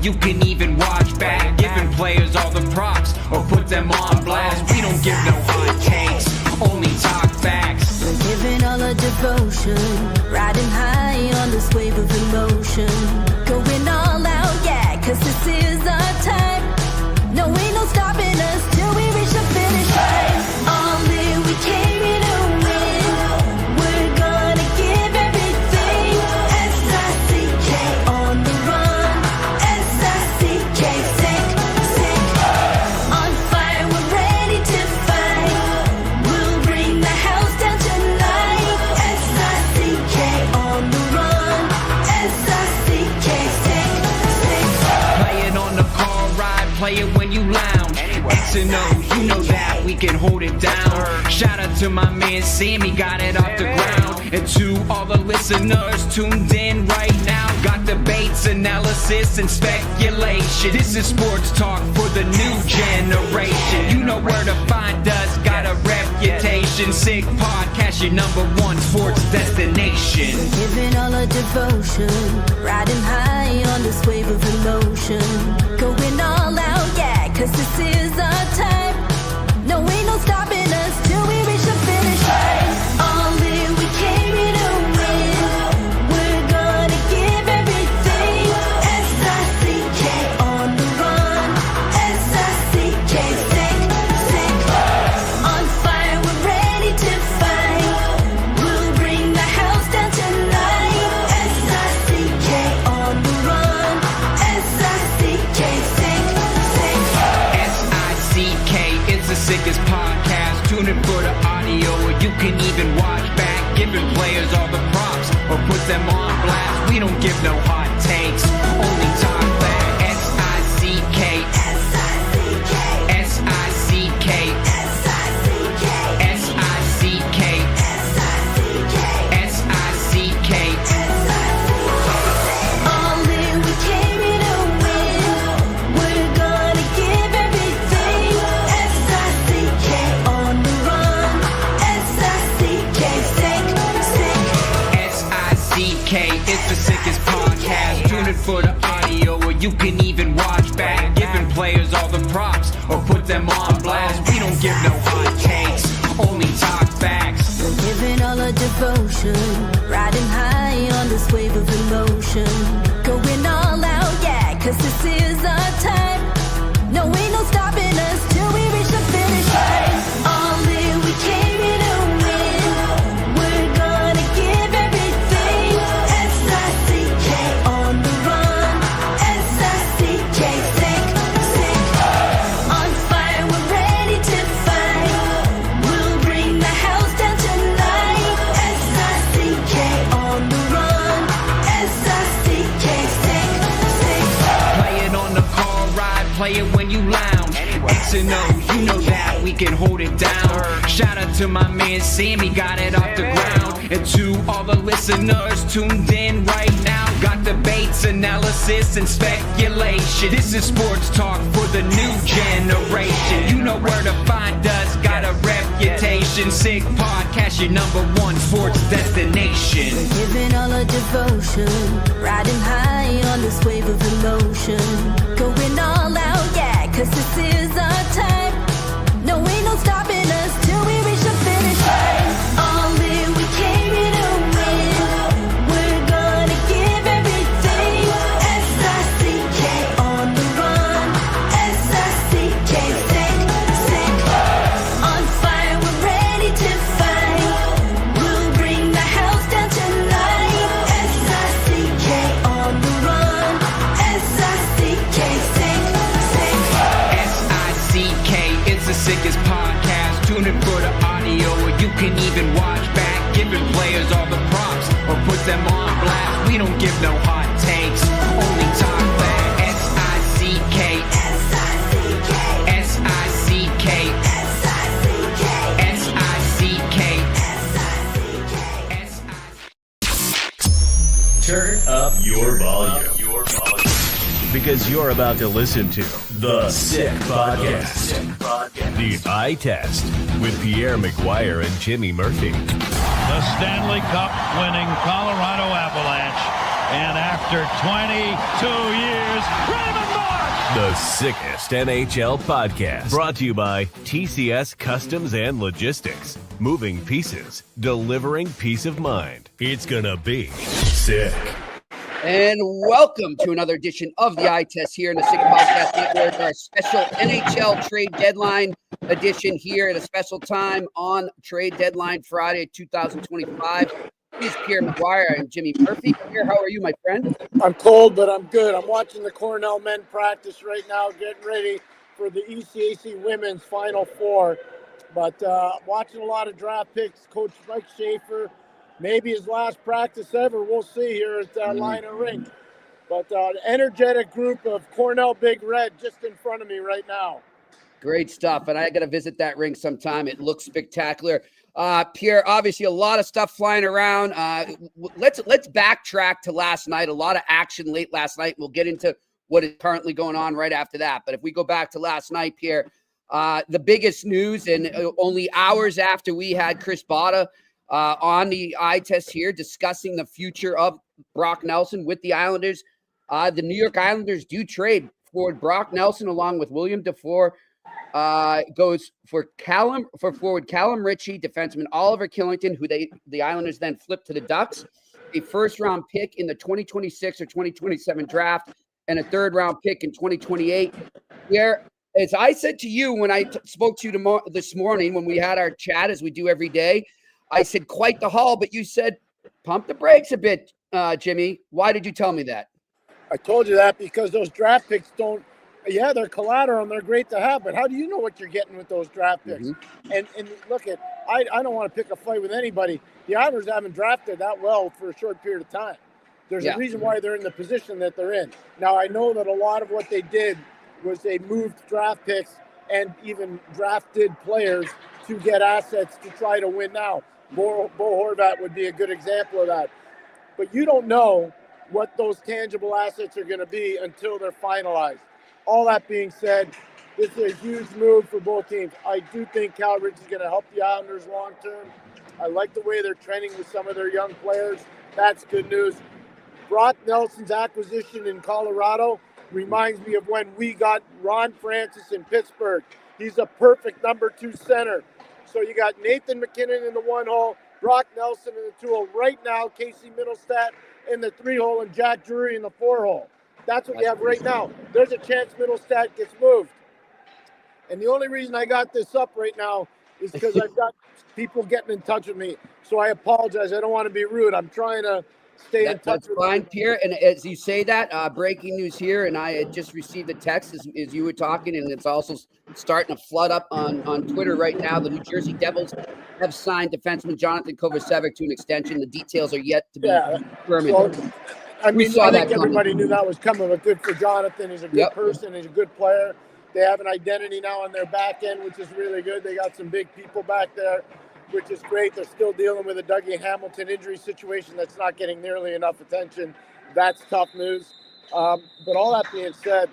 you can even watch back. Giving players all the props or put them on blast. We don't give no hot takes, only talk facts. We're giving all our devotion, riding high on this wave of emotion. Going all out, yeah, cause this is our time. No, ain't no stopping us till we reach the finish line. All in, we came here to win. We're gonna give everything. S-I-C-K on the run. S-I-C-K, sick, sick. On fire, we're ready to fight. We'll bring the house down tonight. S-I-C-K on the run. S-I-C-K, sick, sick. Play it on the car ride, play it when you lounge. X and O, you know that we can hold it down. Shout out to my man Sammy, got it off the ground. And to all the listeners tuned in right now, got debates, analysis, and speculation. This is sports talk for the new generation. You know where to find us, got a reputation. Sick Podcast, your #1 sports destination. Giving all our devotion, riding high on this wave of emotion. Going all out, yeah, cause this is our time. No, ain't no stopping us till we reach the finish line. All in, we came here to win. We're gonna give everything. S-I-C-K on the run. S-I-C-K, sick, sick. On fire, we're ready to fight. We'll bring the house down tonight. S-I-C-K on the run. S-I-C-K, sick, sick. S-I-C-K, it's the sickest podcast. Tune in for the audio, or you can even watch back. Giving players all the props or put them on blast. We don't give no hot takes, only talk back. S-I-C-K, S-I-C-K, S-I-C-K, S-I-C-K, S-I-C-K, S-I-C-K, S-I-C-K. All in, we came here to win. We're gonna give everything. S-I-C-K on the run. S-I-C-K, sick, sick. S-I-C-K, it's the sickest podcast. Tune in for the audio, or you can even watch back. Giving players all the props or put them on blast. We don't give no hot takes, only talk facts. We're giving all our devotion, riding high on this wave of emotion. Going all out, yeah, cause this is our time. No, ain't no stopping us till we reach the finish line. All in, we came here to win. We're gonna give everything. S-I-C-K on the run. S-I-C-K, sick, sick. On fire, we're ready to fight. We'll bring the house down tonight. S-I-C-K on the run. S-I-C-K, sick, sick. Play it on the car ride, play it when you lounge. X and O, you know that we can hold it down. Shout out to my man Sammy, got it off the ground. And to all the listeners tuned in right now, got debates, analysis, and speculation. This is sports talk for the new generation. You know where to find us, got a reputation. Sick Podcast, your #1 sports destination. Giving all our devotion, riding high on this wave of emotion. Going all out, yeah, cause this is our time. No, ain't no stopping us till we reach the finish line. All in, we came here to win. We're gonna give everything. S-I-C-K on the run. S-I-C-K, sick, sick. On fire, we're ready to fight. We'll bring the house down tonight. S-I-C-K on the run. S-I-C-K, sick, sick. S-I-C-K, it's the sickest podcast. Tune in for the audio, or you can even watch back. Giving players all the props or put them on blast. We don't give no hot takes, only talk back. S-I-C-K, S-I-C-K, S-I-C-K, S-I-C-K, S-I-C-K, S-I-C-K. Turn up your volume. Because you're about to listen to The Sick Podcast. The Eye Test with Pierre, McGuire, and Jimmy Murphy. The Stanley Cup winning Colorado Avalanche. And after 22 years, The sickest NHL podcast. Brought to you by TCS Customs and Logistics. Moving pieces, delivering peace of mind. It's gonna be sick. And welcome to another edition of the Eye Test here in the Sick Podcast Network, our special NHL trade deadline edition here at a special time on trade deadline Friday, 2025. He's Pierre McGuire and Jimmy Murphy. Pierre, how are you, my friend? I'm cold, but I'm good. I'm watching the Cornell men practice right now, getting ready for the ECAC Women's Final Four. But watching a lot of draft picks, Coach Mike Schaefer, maybe his last practice ever. We'll see here at Liner Rink. But an energetic group of Cornell Big Red just in front of me right now. Great stuff. And I got to visit that rink sometime. It looks spectacular. Pierre, obviously a lot of stuff flying around. Let's backtrack to last night. A lot of action late last night. We'll get into what is currently going on right after that. But if we go back to last night, Pierre, the biggest news, and only hours after we had Chris Botta on the Eye Test here discussing the future of Brock Nelson with the Islanders, the New York Islanders do trade forward Brock Nelson along with William Dufour. Goes for forward Callum Ritchie, defenseman Oliver Killington, who the Islanders then flipped to the Ducks, a first-round pick in the 2026 or 2027 draft, and a third-round pick in 2028. Where, as I said to you when I spoke to you this morning when we had our chat, as we do every day, I said quite the haul, but you said pump the brakes a bit, Jimmy. Why did you tell me that? I told you that because those draft picks don't. Yeah, they're collateral and they're great to have, but how do you know what you're getting with those draft picks? Mm-hmm. And look at, I don't want to pick a fight with anybody. The Islanders haven't drafted that well for a short period of time. There's a reason why they're in the position that they're in. Now, I know that a lot of what they did was they moved draft picks and even drafted players to get assets to try to win now. Bo Horvat would be a good example of that. But you don't know what those tangible assets are going to be until they're finalized. All that being said, this is a huge move for both teams. I do think Cal Ritchie is going to help the Islanders long term. I like the way they're trending with some of their young players. That's good news. Brock Nelson's acquisition in Colorado reminds me of when we got Ron Francis in Pittsburgh. He's a perfect number 2 center. So you got Nathan McKinnon in the 1 hole, Brock Nelson in the 2 hole. Right now, Casey Middlestat in the 3 hole, and Jack Drury in the 4 hole. That's what you have right now. There's a chance Middlestat gets moved. And the only reason I got this up right now is because I've got people getting in touch with me. So I apologize. I don't want to be rude. I'm trying to stay in touch. That's fine, Pierre. And as you say that, breaking news here, and I had just received a text as you were talking, and it's also starting to flood up on Twitter right now. The New Jersey Devils have signed defenseman Jonathan Kovacevic to an extension. The details are yet to be determined. Well, I think everybody knew that was coming, but good for Jonathan. He's a good person. He's a good player. They have an identity now on their back end, which is really good. They got some big people back there, which is great. They're still dealing with a Dougie Hamilton injury situation that's not getting nearly enough attention. That's tough news. But all that being said,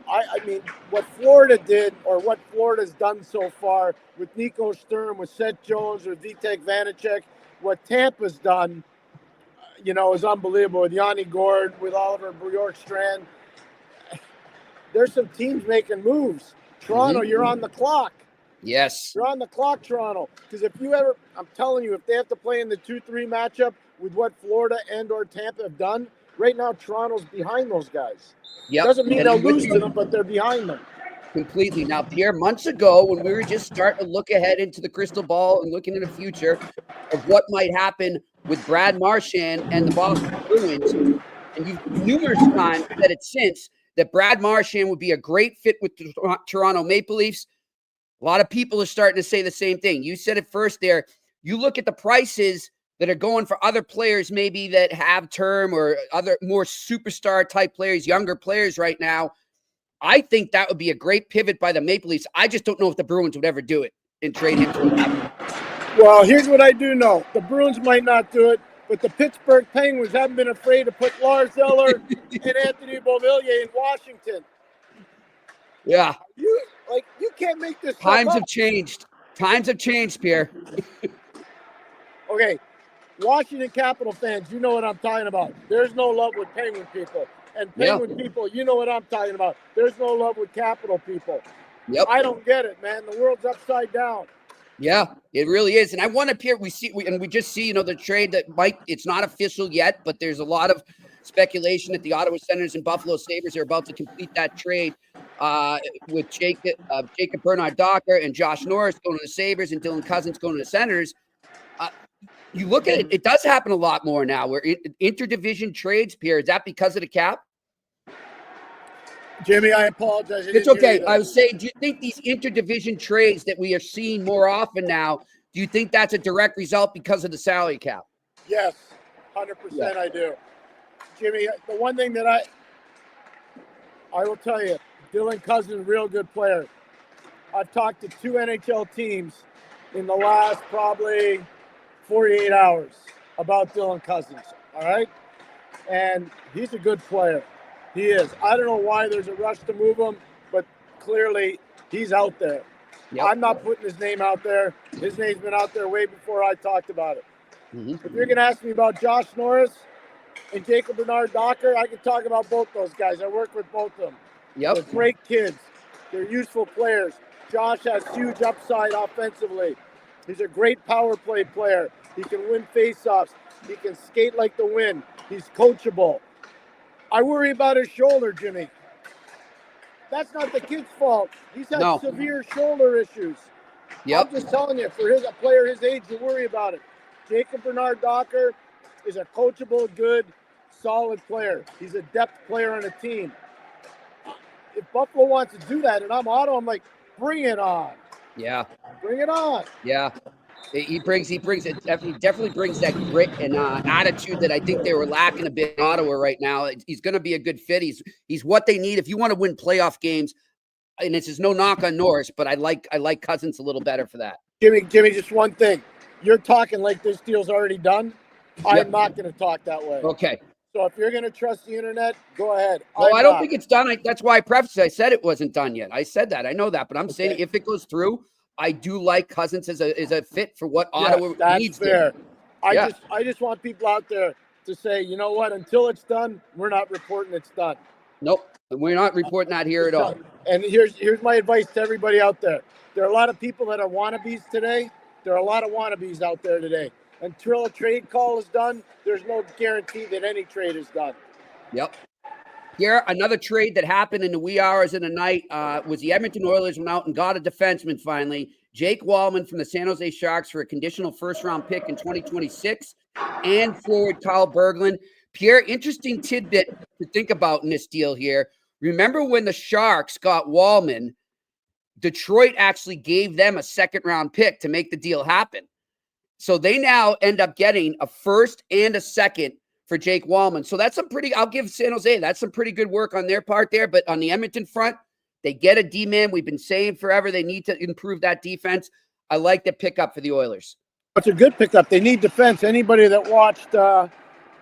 I mean, what Florida did, or what Florida's done so far with Nico Sturm, with Seth Jones, or Vitek Vanacek, what Tampa's done, is unbelievable. With Yanni Gord, with Oliver Bjorkstrand. There's some teams making moves. Toronto, you're on the clock. Yes. You're on the clock, Toronto. Because I'm telling you, if they have to play in the 2-3 matchup with what Florida and or Tampa have done, right now Toronto's behind those guys. Yep. Doesn't mean they'll lose to them, but they're behind them. Completely. Now, Pierre, months ago, when we were just starting to look ahead into the crystal ball and looking in the future of what might happen with Brad Marchand and the Boston Bruins, and you've numerous times said it since, that Brad Marchand would be a great fit with the Toronto Maple Leafs. A lot of people are starting to say the same thing. You said it first there. You look at the prices that are going for other players maybe that have term, or other more superstar type players, younger players right now. I think that would be a great pivot by the Maple Leafs. I just don't know if the Bruins would ever do it and trade him to them. Well, here's what I do know. The Bruins might not do it, but the Pittsburgh Penguins haven't been afraid to put Lars Eller and Anthony Beauvillier in Washington. Yeah. You can't make this Times have changed. Times have changed, Pierre. Okay. Washington Capital fans, you know what I'm talking about. There's no love with Penguin people. And Penguin people, you know what I'm talking about. There's no love with capital people. Yep. I don't get it, man. The world's upside down. Yeah, it really is. And I want to Pierre, we just see, the trade that it's not official yet, but there's a lot of speculation that the Ottawa Senators and Buffalo Sabres are about to complete that trade with Jacob Bernard-Docker and Josh Norris going to the Sabres and Dylan Cousins going to the Senators. You look at it, it does happen a lot more now where interdivision trades, Pierre. Is that because of the cap? Jimmy, I apologize. It's okay. I was saying, do you think these interdivision trades that we are seeing more often now, do you think that's a direct result because of the salary cap? Yes, 100% I do. Jimmy, the one thing that I will tell you, Dylan Cousins, real good player. I've talked to 2 NHL teams in the last probably 48 hours about Dylan Cousins, all right? And he's a good player. He is. I don't know why there's a rush to move him, but clearly he's out there. Yep. I'm not putting his name out there. His name's been out there way before I talked about it. Mm-hmm. If you're going to ask me about Josh Norris and Jacob Bernard-Docker, I can talk about both those guys. I work with both of them. Yep. They're great kids. They're useful players. Josh has huge upside offensively. He's a great power play player. He can win faceoffs. He can skate like the wind. He's coachable. I worry about his shoulder, Jimmy. That's not the kid's fault. He's had severe shoulder issues. Yep. I'm just telling you, for a player his age, you worry about it. Jacob Bernard-Docker is a coachable, good, solid player. He's a depth player on a team. If Buffalo wants to do that, and I'm Ottawa, I'm like, bring it on. Yeah. Bring it on. Yeah. He definitely brings that grit and attitude that I think they were lacking a bit in Ottawa right now. He's going to be a good fit. He's what they need if you want to win playoff games. And this is no knock on Norris, but I like Cousins a little better for that. Jimmy, just one thing. You're talking like this deal's already done. I'm not going to talk that way. Okay. So if you're going to trust the internet, go ahead. Well, I don't think it's done. That's why I prefaced it. I said it wasn't done yet. I said that. I know that, but I'm saying if it goes through, I do like Cousins as a fit for what Ottawa needs. Fair. I just want people out there to say, you know what? Until it's done, we're not reporting it's done. Nope, we're not reporting that here at all. And here's my advice to everybody out there. There are a lot of people that are wannabes today. There are a lot of wannabes out there today. Until a trade call is done, there's no guarantee that any trade is done. Yep. Here, another trade that happened in the wee hours of the night was the Edmonton Oilers went out and got a defenseman finally, Jake Wallman from the San Jose Sharks for a conditional first-round pick in 2026, and forward Kyle Berglund. Pierre, interesting tidbit to think about in this deal here. Remember when the Sharks got Wallman, Detroit actually gave them a second-round pick to make the deal happen. So they now end up getting a first and a second for Jake Wallman. So that's I'll give San Jose, that's some pretty good work on their part there. But on the Edmonton front, they get a D-man. We've been saying forever they need to improve that defense. I like the pickup for the Oilers. It's a good pickup. They need defense. Anybody that watched the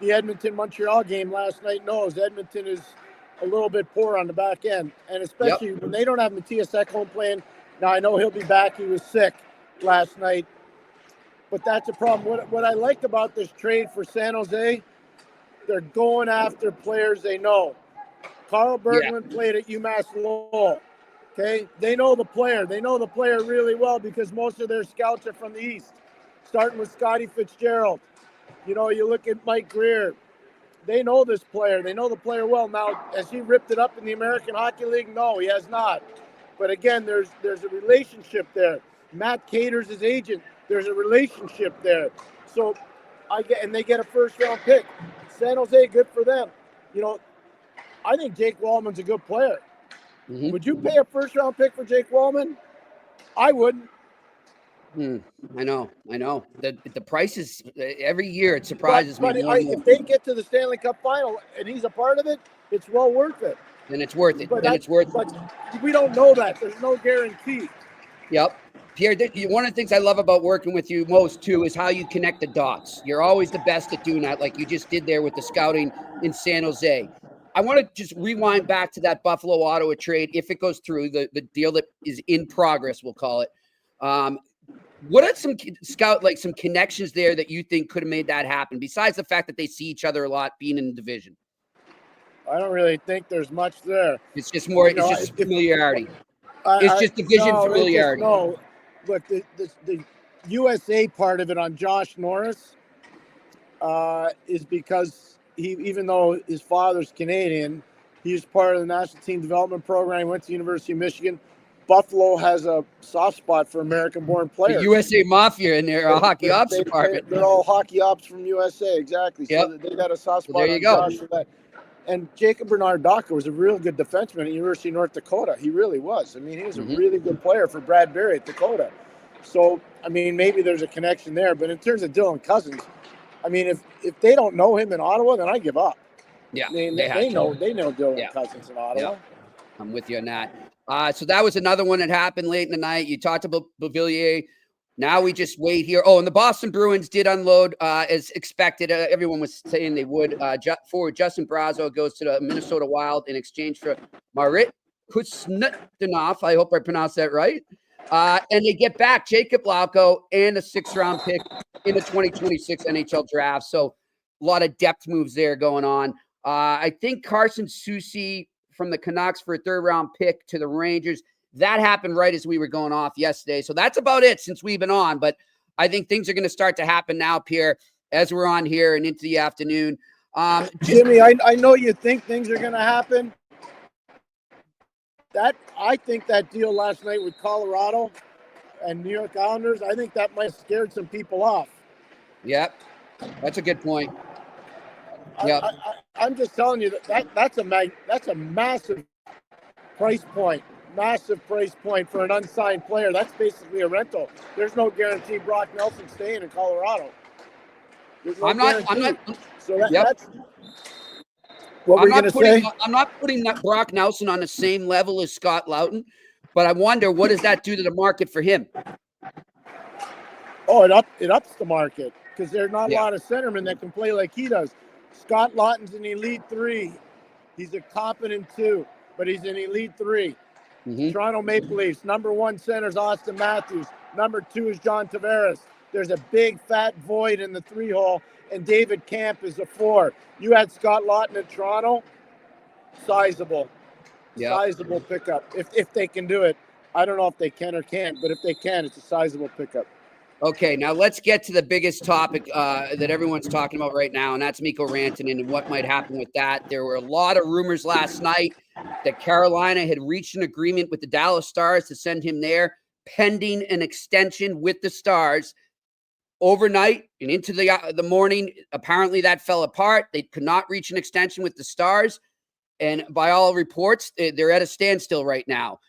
Edmonton-Montreal game last night knows Edmonton is a little bit poor on the back end. And especially when they don't have Matthias Ekholm playing. Now, I know he'll be back. He was sick last night. But that's a problem. What I liked about this trade for San Jose, they're going after players they know. Carl Berglund played at UMass Lowell. Okay? They know the player. They know the player really well because most of their scouts are from the East, starting with Scotty Fitzgerald. You know, you look at Mike Greer. They know this player. They know the player well. Now, has he ripped it up in the American Hockey League? No, he has not. But again, there's a relationship there. Matt Cater's his agent. There's a relationship there. So and they get a first-round pick. San Jose, good for them. You know, I think Jake Wallman's a good player. Mm-hmm. Would you pay a first-round pick for Jake Wallman? I wouldn't. I know. The prices every year it surprises me. But if they get to the Stanley Cup final and he's a part of it, it's well worth it. Then it's worth it. But we don't know that. There's no guarantee. Yep. Pierre, one of the things I love about working with you most, too, is how you connect the dots. You're always the best at doing that, like you just did there with the scouting in San Jose. I want to just rewind back to that Buffalo-Ottawa trade, if it goes through, the deal that is in progress, we'll call it. What are some some connections there that you think could have made that happen, besides the fact that they see each other a lot being in the division? I don't really think there's much there. It's just more. It's just familiarity. It's just division familiarity. Look, the USA part of it on Josh Norris is because even though his father's Canadian, he was part of the national team development program. He went to the University of Michigan. Buffalo has a soft spot for American-born players. The USA Mafia in their hockey ops department. They're all hockey ops from USA, exactly. Yep. So they got a soft spot. Well, there you go. Josh for that. And Jacob Bernard-Docker was a real good defenseman at the University of North Dakota. He really was. I mean, he was a really good player for Brad Berry at Dakota. So, I mean, maybe there's a connection there. But in terms of Dylan Cousins, I mean, if they don't know him in Ottawa, then I give up. Yeah, I mean, they know Dylan Cousins in Ottawa. Yeah. I'm with you on that. So that was another one that happened late in the night. You talked about Beauvillier. Now we just wait here. Oh, and the Boston Bruins did unload as expected. Everyone was saying they would. Forward Justin Brazeau goes to the Minnesota Wild in exchange for Marit Kuznetsov. I hope I pronounced that right. And they get back Jacob Lauko and a 6th-round pick in the 2026 NHL draft. So a lot of depth moves there going on. I think Carson Soucy from the Canucks for a 3rd-round pick to the Rangers. That happened right as we were going off yesterday. So that's about it since we've been on. But I think things are going to start to happen now, Pierre, as we're on here and into the afternoon. Jimmy, I know you think things are going to happen. I think that deal last night with Colorado and New York Islanders, I think that might have scared some people off. Yep, that's a good point. Yep. I'm just telling you that's a massive price point. Massive price point for an unsigned player. That's basically a rental. There's no guarantee Brock Nelson staying in Colorado. I'm not. So that's what we're going to say. I'm not putting that Brock Nelson on the same level as Scott Laughton, but I wonder what does that do to the market for him? Oh, it ups the market because there's not a lot of centermen that can play like he does. Scott Laughton's an elite 3. He's a competent 2, but he's an elite 3. Mm-hmm. Toronto Maple Leafs, number 1 center is Austin Matthews. Number 2 is John Tavares. There's a big fat void in the 3-hole, and David Camp is a 4. You had Scott Laughton at Toronto, sizable pickup. If they can do it. I don't know if they can or can't, but if they can, it's a sizable pickup. Okay, now let's get to the biggest topic that everyone's talking about right now, and that's Mikko Rantanen and what might happen with that. There were a lot of rumors last night that Carolina had reached an agreement with the Dallas Stars to send him there, pending an extension with the Stars. Overnight and into the morning, apparently that fell apart. They could not reach an extension with the Stars, and by all reports, they're at a standstill right now.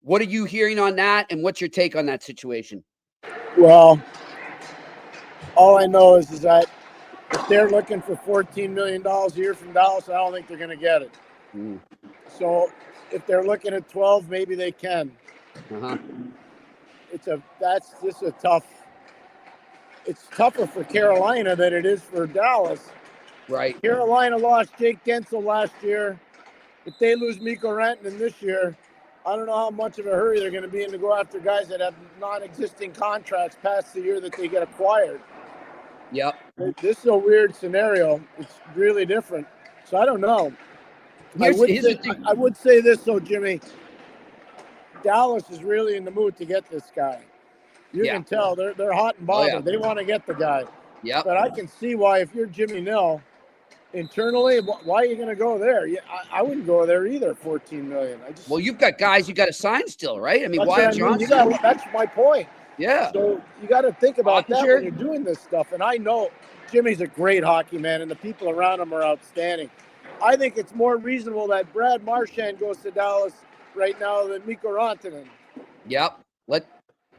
What are you hearing on that, and what's your take on that situation? Well, all I know is that if they're looking for $14 million a year from Dallas, I don't think they're going to get it. So if they're looking at 12, maybe they can. It's tougher for Carolina than it is for Dallas. Right. Carolina lost Jake Gensel last year. If they lose Mikko Rantanen this year, I don't know how much of a hurry they're going to be in to go after guys that have non-existing contracts past the year that they get acquired. Yep. This is a weird scenario. It's really different. So I don't know. I would say this, though, Jimmy. Dallas is really in the mood to get this guy. You can tell they're hot and bothered. They want to get the guy. Yeah. But I can see why, if you're Jimmy Nill, internally, why are you going to go there? I wouldn't go there either. $14 million. Well, you've got guys you got to sign still, right? I mean, Wyatt Johnson. That's my point. Yeah. So you got to think about that when you're doing this stuff. And I know Jimmy's a great hockey man, and the people around him are outstanding. I think it's more reasonable that Brad Marchand goes to Dallas right now than Mikko Rantanen. Yep.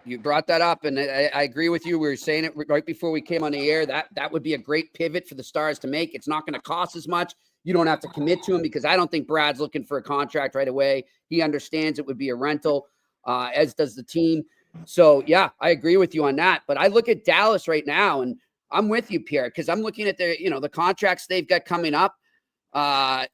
You brought that up, and I agree with you. We were saying it right before we came on the air. That would be a great pivot for the Stars to make. It's not going to cost as much. You don't have to commit to him because I don't think Brad's looking for a contract right away. He understands it would be a rental, as does the team. So, yeah, I agree with you on that. But I look at Dallas right now, and I'm with you, Pierre, because I'm looking at the contracts they've got coming up.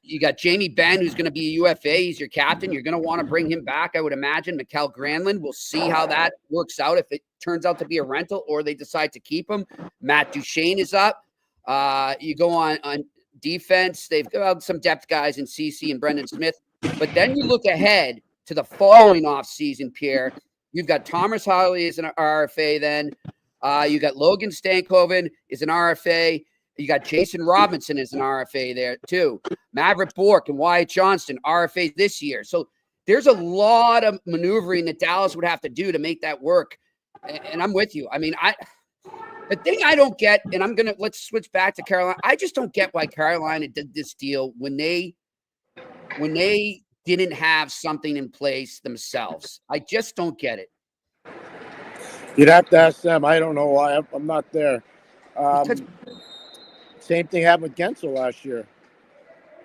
You got Jamie Benn, who's going to be a UFA. He's your captain. You're going to want to bring him back, I would imagine. Mikael Granlund, we'll see how that works out if it turns out to be a rental or they decide to keep him. Matt Duchene is up. You go on Defense, they've got some depth guys in CC and Brendan Smith. But then you look ahead to the following offseason, Pierre. You've got Thomas Harley as an RFA then. You got Logan Stankoven is an RFA. You got Jason Robinson as an RFA there too. Maverick Bork and Wyatt Johnston, RFA this year. So there's a lot of maneuvering that Dallas would have to do to make that work. And I'm with you. I mean, the thing I don't get, and let's switch back to Carolina. I just don't get why Carolina did this deal when they didn't have something in place themselves. I just don't get it. You'd have to ask them. I don't know why. I'm not there. Same thing happened with Gensel last year.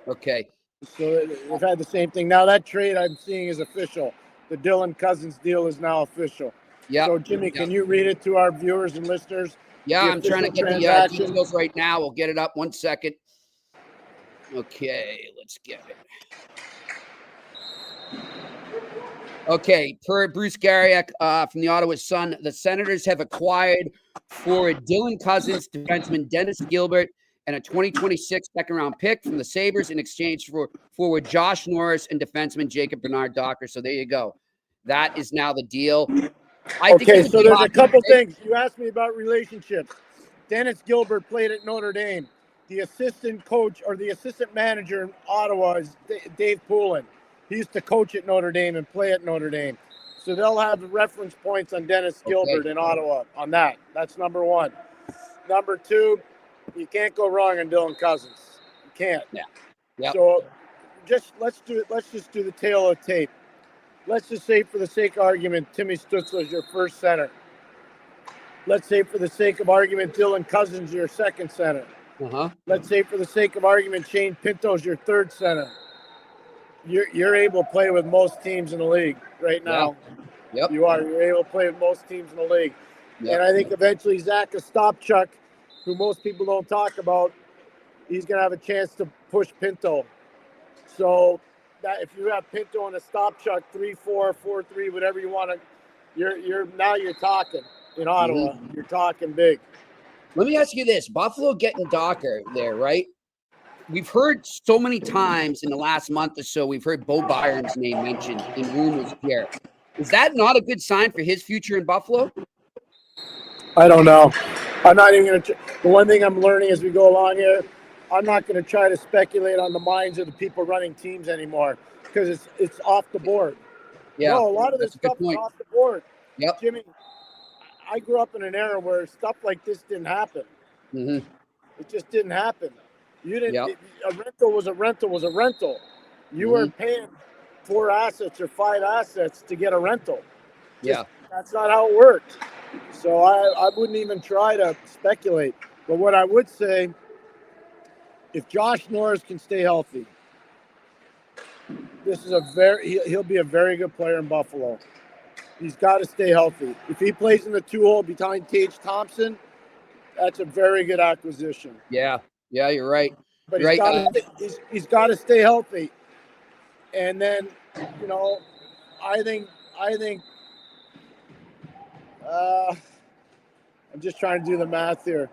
Okay. So they've had the same thing. Now that trade I'm seeing is official. The Dylan Cousins deal is now official. Yeah. So, Jimmy, can you read it to our viewers and listeners? Yeah, I'm trying to get the details right now. We'll get it up 1 second. Okay, let's get it. Okay, per Bruce Garriak from the Ottawa Sun, the Senators have acquired forward Dylan Cousins, defenseman Dennis Gilbert, and a 2026 second-round pick from the Sabres in exchange for forward Josh Norris and defenseman Jacob Bernard-Docker. So there you go. That is now the deal. Okay, so there's a couple things. You asked me about relationships. Dennis Gilbert played at Notre Dame. The assistant coach or the assistant manager in Ottawa is Dave Poulin. He used to coach at Notre Dame and play at Notre Dame. So they'll have reference points on Dennis Gilbert in Ottawa on that. That's number one. Number two, you can't go wrong on Dylan Cousins. You can't. Yeah. Yep. So let's just do the tail of the tape. Let's just say for the sake of argument, Timmy Stützle is your first center. Let's say for the sake of argument, Dylan Cousins is your second center. Let's say for the sake of argument, Shane Pinto is your third center. You're able to play with most teams in the league right now. Yep. You are. You're able to play with most teams in the league. Yep. And I think eventually Zach Ostapchuk, who most people don't talk about, he's going to have a chance to push Pinto. So that if you have Pinto and Ostapchuk 3-4, 4-3, whatever you want to, you're talking in Ottawa. Mm-hmm. You're talking big. Let me ask you this: Buffalo getting Docker there, right? We've heard so many times in the last month or so, we've heard Bo Byron's name mentioned in rumors here. Is that not a good sign for his future in Buffalo? I don't know. I'm not even going to. The one thing I'm learning as we go along here, I'm not going to try to speculate on the minds of the people running teams anymore because it's off the board. Yeah, no, a lot of this stuff is off the board. Yep. Jimmy, I grew up in an era where stuff like this didn't happen. Mm-hmm. It just didn't happen. You didn't. Yep. A rental was a rental was a rental. You weren't paying 4 assets or 5 assets to get a rental. That's not how it worked. So I wouldn't even try to speculate. But what I would say, if Josh Norris can stay healthy, this is he'll be a very good player in Buffalo. He's got to stay healthy. If he plays in the 2-hole behind Tage Thompson, that's a very good acquisition. Yeah, you're right. But he's got to stay healthy. And then, I think I'm just trying to do the math here.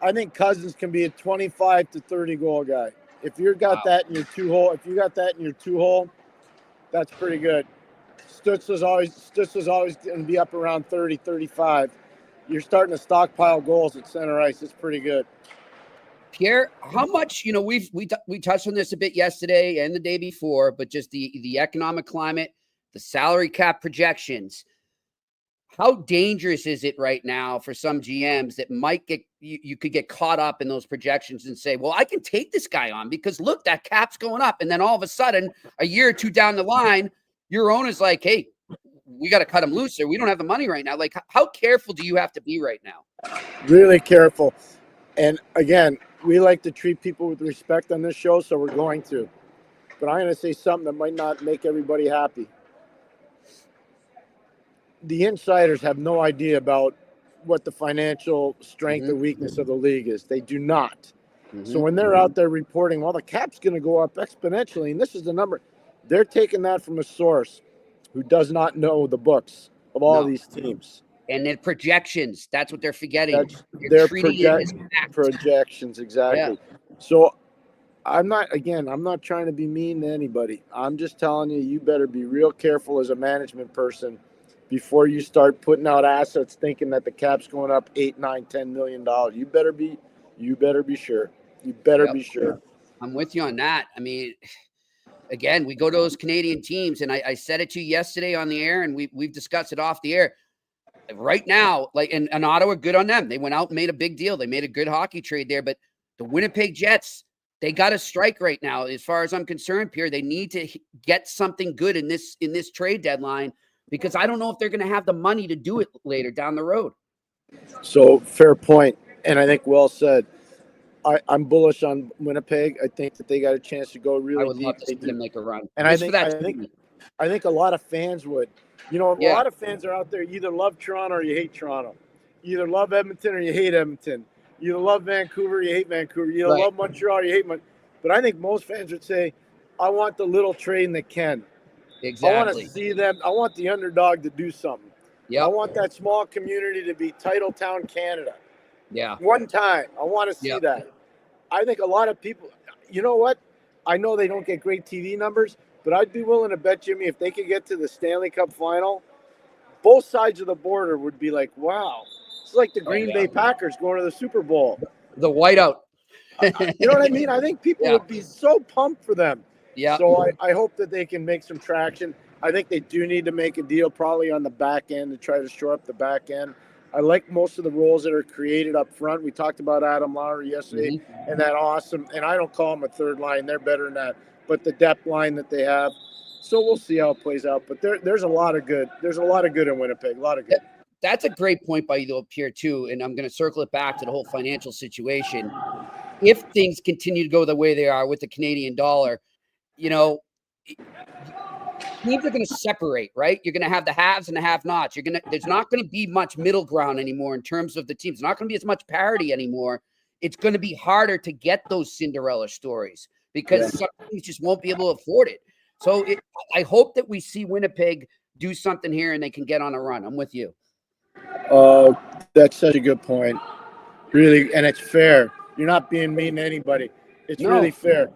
I think Cousins can be a 25 to 30 goal guy. If you've got that in your 2-hole, that's pretty good. Stützle's always going to be up around 30, 35. You're starting to stockpile goals at center ice. It's pretty good. Pierre, how much, we touched on this a bit yesterday and the day before, but just the economic climate, the salary cap projections, how dangerous is it right now for some GMs that might you could get caught up in those projections and say, well, I can take this guy on because look, that cap's going up. And then all of a sudden, a year or two down the line, your owner's like, hey, we got to cut him loose here. We don't have the money right now. Like, how careful do you have to be right now? Really careful. And again, we like to treat people with respect on this show, so we're going to. But I'm going to say something that might not make everybody happy. The insiders have no idea about what the financial strength or weakness of the league is. They do not. So when they're out there reporting, well, the cap's going to go up exponentially, and this is the number, they're taking that from a source who does not know the books of all these teams. And their projections, that's what they're forgetting. Their projections, exactly. Yeah. So I'm not trying to be mean to anybody. I'm just telling you, you better be real careful as a management person before you start putting out assets thinking that the cap's going up $8, $9, $10 million. You better be sure. You better Yep. be sure. I'm with you on that. I mean, again, we go to those Canadian teams, and I said it to you yesterday on the air, and we've discussed it off the air. Right now, like and Ottawa, good on them. They went out and made a big deal. They made a good hockey trade there, but the Winnipeg Jets, they got a strike right now. As far as I'm concerned, Pierre, they need to get something good in this trade deadline, because I don't know if they're going to have the money to do it later down the road. So fair point, and I think well said. I'm bullish on Winnipeg. I think that they got a chance to go really I would deep. love to see them make a run. And I think a lot of fans would. You know, a lot of fans are out there. You either love Toronto or you hate Toronto. You either love Edmonton or you hate Edmonton. You either love Vancouver or you hate Vancouver. You either love Montreal or you hate Montreal. But I think most fans would say, I want the little train that can. Exactly. I want to see them. I want the underdog to do something. Yeah. I want that small community to be Titletown, Canada. Yeah. One time. I want to see that. I think a lot of people, you know what? I know they don't get great TV numbers, but I'd be willing to bet, Jimmy, if they could get to the Stanley Cup final, both sides of the border would be like, wow. It's like the Green Bay Packers going to the Super Bowl. The whiteout. You know what I mean? I think people would be so pumped for them. Yeah. So I hope that they can make some traction. I think they do need to make a deal probably on the back end to try to shore up the back end. I like most of the roles that are created up front. We talked about Adam Lowry yesterday and that awesome, and I don't call them a third line. They're better than that. But the depth line that they have. So we'll see how it plays out. But there's a lot of good. There's a lot of good in Winnipeg. A lot of good. That's a great point by you, though, Pierre, too. And I'm going to circle it back to the whole financial situation. If things continue to go the way they are with the Canadian dollar, you know, teams are going to separate, right? You're going to have the haves and the have-nots. There's not going to be much middle ground anymore in terms of the teams. There's not going to be as much parity anymore. It's going to be harder to get those Cinderella stories because some teams just won't be able to afford it. So I hope that we see Winnipeg do something here and they can get on a run. I'm with you. That's such a good point. Really, and it's fair. You're not being mean to anybody. It's really fair.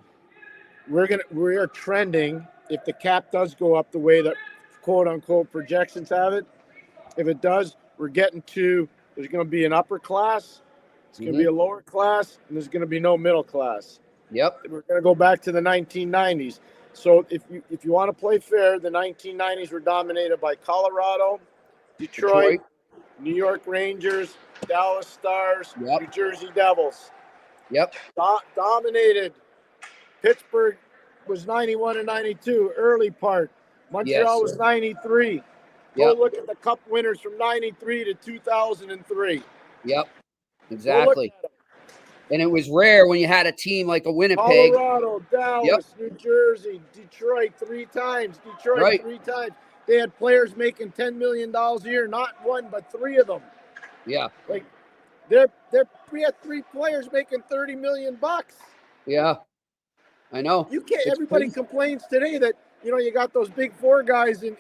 We are trending. If the cap does go up the way that quote unquote projections have it, if it does, we're getting to, there's going to be an upper class, it's going to be a lower class, and there's going to be no middle class. Yep. We're going to go back to the 1990s. So if you want to play fair, the 1990s were dominated by Colorado, Detroit. New York Rangers, Dallas Stars, New Jersey Devils. Yep. Dominated. Pittsburgh was 91 and 92, early part. Montreal was 93. Go look at the Cup winners from 93 to 2003. Yep, exactly. And it was rare when you had a team like a Winnipeg. Colorado, Dallas, New Jersey, Detroit 3 times. Detroit 3 times. They had players making $10 million a year, not one, but 3 of them. Yeah. Like, we had 3 players making $30 million. Yeah. I know. You can't. Everybody complains today that, you got those big 4 guys in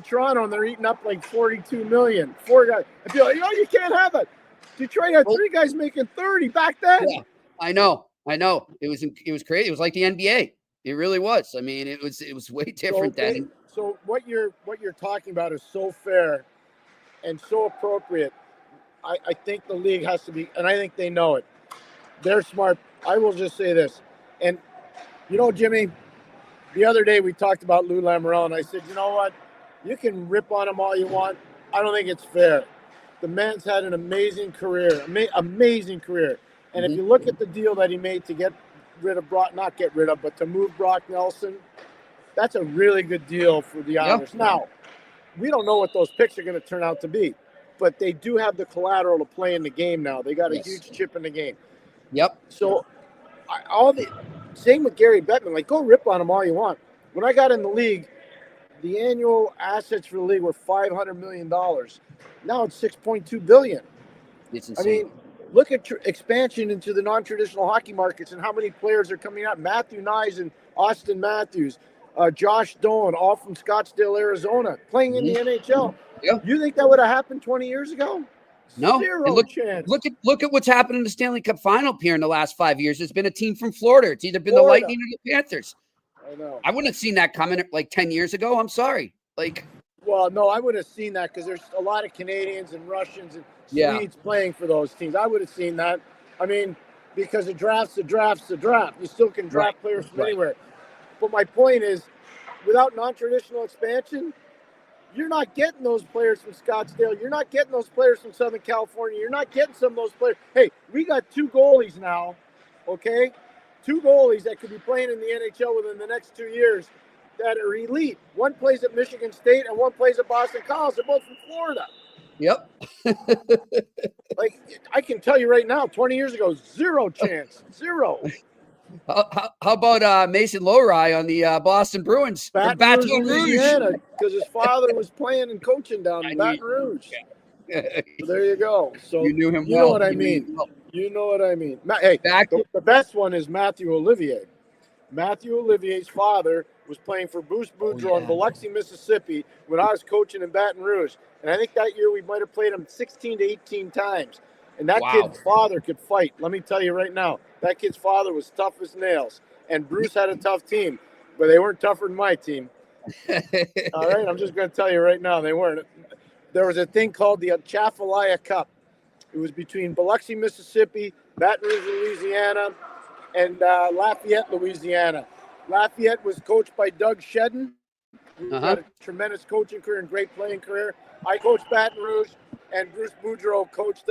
Toronto and they're eating up like $42 million. 4 guys. I feel like, you can't have it. Detroit had 3 guys making 30 back then. Yeah, I know. It was crazy. It was like the NBA. It really was. I mean, it was way different then. So what you're talking about is so fair and so appropriate. I think the league has to be, and I think they know it. They're smart. I will just say this. And, Jimmy, the other day we talked about Lou Lamoriello, and I said, you know what? You can rip on him all you want. I don't think it's fair. The man's had an amazing career, amazing career. And if you look at the deal that he made to get rid of but to move Brock Nelson, that's a really good deal for the Islanders. Now, we don't know what those picks are going to turn out to be, but they do have the collateral to play in the game now. They got a huge chip in the game. Yep. So same with Gary Bettman. Like, go rip on him all you want. When I got in the league, the annual assets for the league were $500 million. Now it's $6.2 billion. It's insane. I mean, look at expansion into the non-traditional hockey markets and how many players are coming out. Matthew Nyes and Austin Matthews, Josh Doan, all from Scottsdale, Arizona, playing in the NHL. Yeah. You think that would have happened 20 years ago? No. Zero And chance. Look at what's happened in the Stanley Cup final here in the last 5 years. There's been a team from Florida. It's either been the Lightning or the Panthers. I know. I wouldn't have seen that coming like 10 years ago. I'm sorry. Well, no, I would have seen that because there's a lot of Canadians and Russians and Yeah. Swedes playing for those teams. I would have seen that. I mean, because the draft's the draft. You still can draft players from anywhere. But my point is, without non-traditional expansion, you're not getting those players from Scottsdale. You're not getting those players from Southern California. You're not getting some of those players. Hey, we got 2 goalies now, okay? 2 goalies that could be playing in the NHL within the next 2 years that are elite. One plays at Michigan State and one plays at Boston College. They're both from Florida. Yep. Like, I can tell you right now, 20 years ago, zero chance. Zero. How about Mason Lowry on the Boston Bruins? From Baton Rouge, Louisiana, because his father was playing and coaching down in Baton Rouge. So there you go. So you knew him well. You know what I mean. You know what I mean. Hey, the best one is Matthew Olivier. Matthew Olivier's father was playing for Bruce Boudreau in Biloxi, Mississippi when I was coaching in Baton Rouge. And I think that year we might have played him 16 to 18 times. And that kid's father could fight. Let me tell you right now, that kid's father was tough as nails. And Bruce had a tough team, but they weren't tougher than my team. All right, I'm just going to tell you right now, they weren't. There was a thing called the Atchafalaya Cup. It was between Biloxi, Mississippi, Baton Rouge, Louisiana, and Lafayette, Louisiana. Lafayette was coached by Doug Shedden, who had a tremendous coaching career and great playing career. I coached Baton Rouge, and Bruce Boudreau coached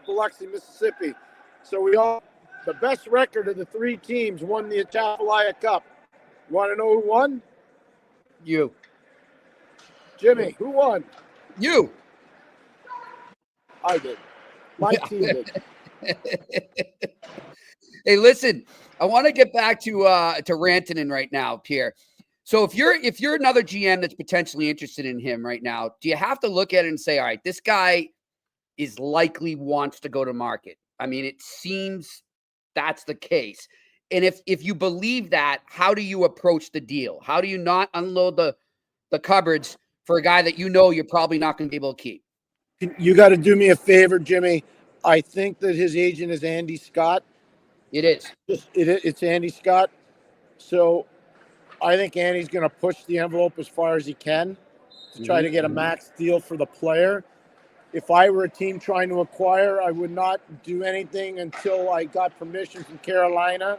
Biloxi, Mississippi. So the best record of the 3 teams won the Atchafalaya Cup. You want to know who won? You. Jimmy, who won? You. I did. My team did. Hey, listen, I want to get back to Rantanen right now, Pierre. So if you're another GM that's potentially interested in him right now, do you have to look at it and say, all right, this guy is likely wants to go to market? I mean, it seems that's the case. And if you believe that, how do you approach the deal? How do you not unload the cupboards for a guy that you know you're probably not going to be able to keep? You got to do me a favor, Jimmy. I think that his agent is Andy Scott. It is. It's Andy Scott. So I think Andy's going to push the envelope as far as he can to try to get a max deal for the player. If I were a team trying to acquire, I would not do anything until I got permission from Carolina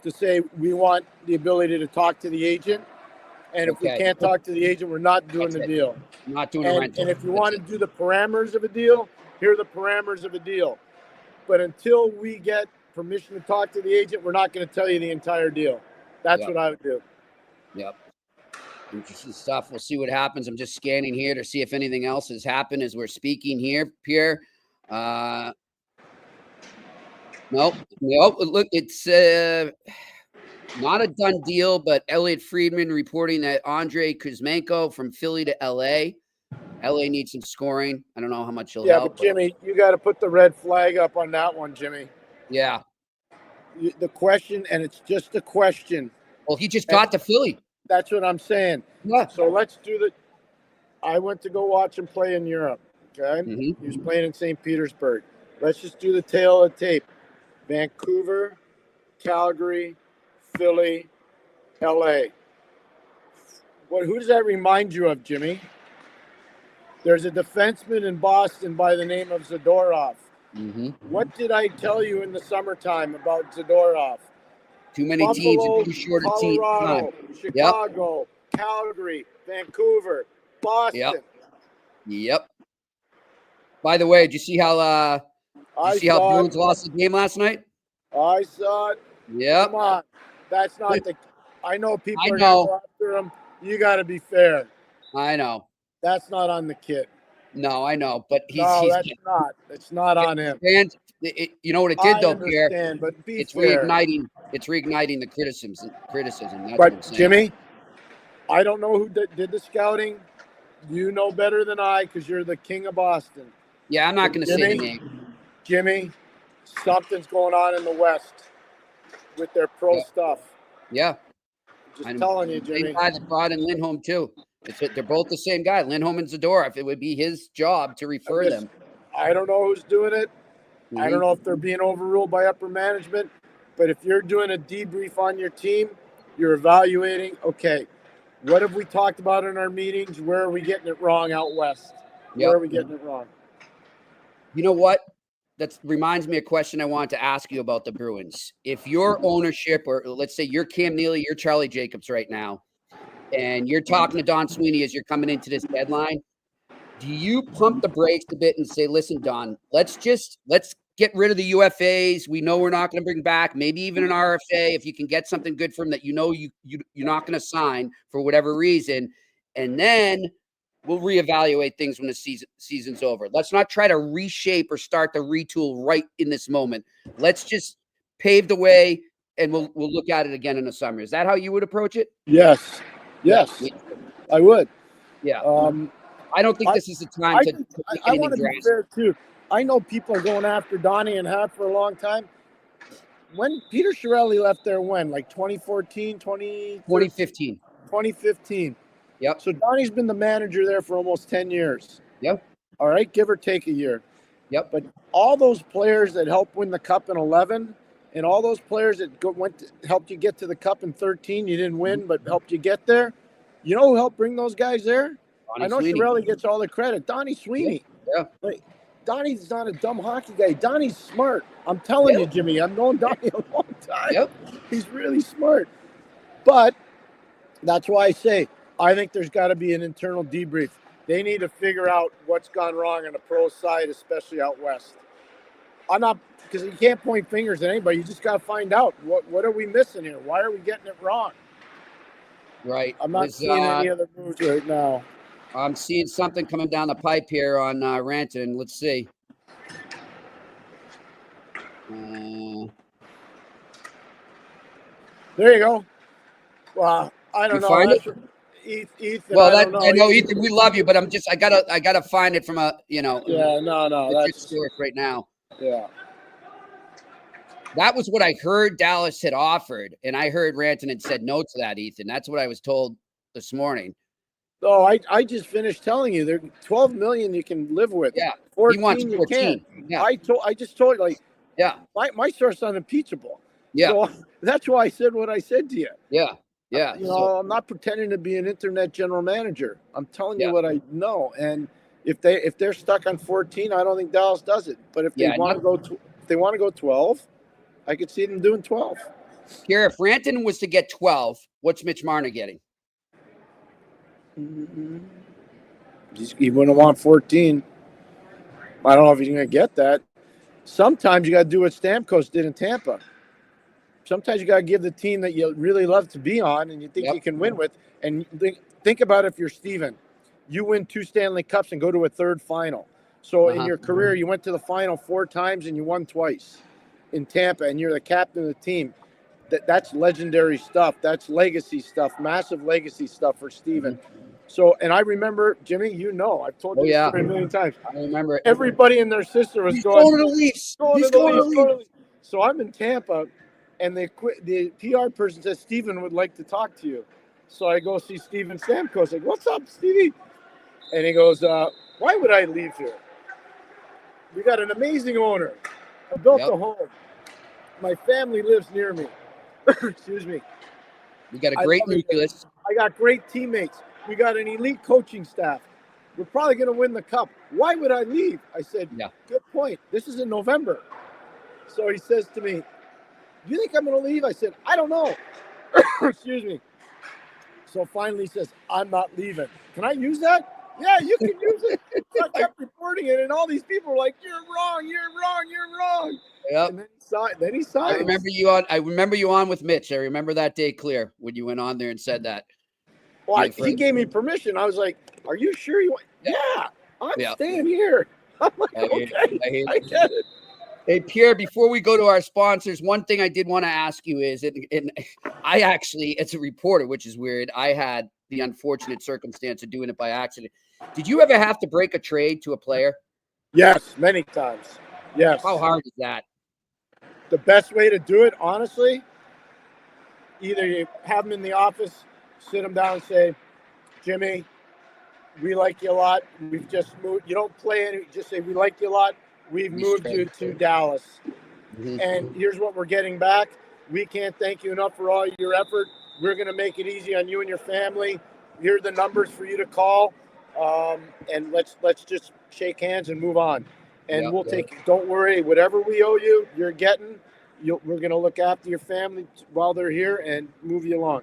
to say we want the ability to talk to the agent. And if we can't talk to the agent, we're not doing the deal. Not doing a rental. And if you want to do the parameters of a deal, here are the parameters of a deal. But until we get permission to talk to the agent, we're not going to tell you the entire deal. That's what I would do. Yep. Interesting stuff. We'll see what happens. I'm just scanning here to see if anything else has happened as we're speaking here, Pierre. Nope. Look, it's not a done deal, but Elliot Friedman reporting that Andrei Kuzmenko from Philly to LA. LA needs some scoring. I don't know how much he'll help. Yeah, but Jimmy, you got to put the red flag up on that one, Jimmy. Yeah. The question, and it's just a question. Well, he just got to Philly. That's what I'm saying. Yeah. So let's do I went to go watch him play in Europe. Okay. He was playing in St. Petersburg. Let's just do the tail of the tape. Vancouver, Calgary, Philly, LA. Who does that remind you of, Jimmy? There's a defenseman in Boston by the name of Zadorov. What did I tell you in the summertime about Zadorov? Too many Buffalo, teams and too short a team. Colorado, Chicago, Calgary, Vancouver, Boston. Yep. By the way, did you see how Bruins lost the game last night? I saw it. Yep. Come on. That's not I know people are going to go after him. You got to be fair. I know. That's not on the kid. No, I know, but that's not. It's not on him. And you know what it did, though, Pierre? But it's reigniting. It's reigniting the criticism. That's but what I'm saying. Jimmy, I don't know who did the scouting. You know better than I because you're the king of Boston. Yeah, I'm not going to say the name. Jimmy, something's going on in the West with their pro stuff. Yeah. I'm telling you, Jimmy. Same guy that brought in Lindholm, too. They're both the same guy, Lindholm and Zadorov. It would be his job to refer them. I don't know who's doing it. I don't know if they're being overruled by upper management. But if you're doing a debrief on your team, you're evaluating, okay, what have we talked about in our meetings? Where are we getting it wrong out west? Where are we getting it wrong? You know what? That reminds me of a question I wanted to ask you about the Bruins. If your ownership, or let's say you're Cam Neely, you're Charlie Jacobs right now, and you're talking to Don Sweeney as you're coming into this deadline, do you pump the brakes a bit and say, listen, Don, let's get rid of the UFAs. We know we're not going to bring back, maybe even an RFA, if you can get something good from that, you're not going to sign for whatever reason. And then we'll reevaluate things when the season's over. Let's not try to reshape or start to retool right in this moment. Let's just pave the way, and we'll look at it again in the summer. Is that how you would approach it? Yes, I would. Yeah. I don't think this is the time to make I want to be drastic. fair too. I know people are going after Donnie and have for a long time. When Peter Chiarelli left there, like 2014, 2015. 2015. Yep. So Donnie's been the manager there for almost 10 years. Yep. All right, give or take a year. Yep. But all those players that helped win the Cup in 11, and all those players that helped you get to the Cup in 13, you didn't win, but helped you get there. You know who helped bring those guys there? Donnie I know Sweeney. Chiarelli gets all the credit. Donnie Sweeney. Yeah. But Donnie's not a dumb hockey guy. Donnie's smart. I'm telling you, Jimmy, I've known Donnie a long time. Yep. He's really smart. But that's why I say I think there's got to be an internal debrief. They need to figure out what's gone wrong on the pro side, especially out west. Because you can't point fingers at anybody. You just got to find out what are we missing here? Why are we getting it wrong? Right. I'm not seeing any other moves right now. I'm seeing something coming down the pipe here on Rantanen. Let's see. There you go. Well, I don't know. Find it? Ethan. Well, I know Ethan, we love you, but I gotta find it from a Yeah, no. That's source right now. Yeah. That was what I heard Dallas had offered, and I heard Rantanen said no to that, Ethan. That's what I was told this morning. Oh, I just finished telling you, there's $12 million you can live with. Yeah, 14 he wants 14. You can. Yeah, I just told you, yeah, my source is unimpeachable. Yeah, so that's why I said what I said to you. Yeah. I'm not pretending to be an internet general manager. I'm telling you what I know, and if they're stuck on 14, I don't think Dallas does it. But if they want to go 12, I could see them doing 12. Pierre, if Rantanen was to get 12, what's Mitch Marner getting? He wouldn't want 14. I don't know if he's going to get that. Sometimes you got to do what Stamkos did in Tampa. Sometimes you got to give the team that you really love to be on and you think you can win with. And think about if you're Steven. You win 2 Stanley Cups and go to a third final. So in your career, you went to the final 4 times and you won twice in Tampa, and you're the captain of the team. That's legendary stuff. That's legacy stuff, massive legacy stuff for Steven. So, and I remember, Jimmy, I've told you this story a million times. I remember it. Everybody and their sister was going to the Leafs. He's going to the Leafs. So I'm in Tampa, and the PR person says, Steven would like to talk to you. So I go see Steven Stamkos. Like, what's up, Stevie? And he goes, why would I leave here? We got an amazing owner. I built a home. My family lives near me. Excuse me. We got a great nucleus. I got great teammates. We got an elite coaching staff. We're probably going to win the Cup. Why would I leave? I said, good point. This is in November. So he says to me, do you think I'm going to leave? I said, I don't know. Excuse me. So finally he says, I'm not leaving. Can I use that? Yeah, you can use it. So I kept reporting it, and all these people were like, you're wrong. Yep. And then he signed. I remember you on with Mitch. I remember that day clear when you went on there and said that. Well, he gave me permission. I was like, are you sure you want? Yeah, I'm staying here. I'm like, okay, I get it. Hey, Pierre, before we go to our sponsors, one thing I did want to ask you is, and I actually, as a reporter, which is weird, I had the unfortunate circumstance of doing it by accident. Did you ever have to break a trade to a player? Yes, many times. Yes. How hard is that? The best way to do it, honestly, either you have them in the office, sit them down and say, Jimmy, we like you a lot. We've just moved. You don't play any. Just say we like you a lot. We've moved you to Dallas, and here's what we're getting back. We can't thank you enough for all your effort. We're going to make it easy on you and your family. Here are the numbers for you to call, and let's just shake hands and move on. And we'll take. Don't worry. Whatever we owe you, you're getting. We're going to look after your family while they're here and move you along.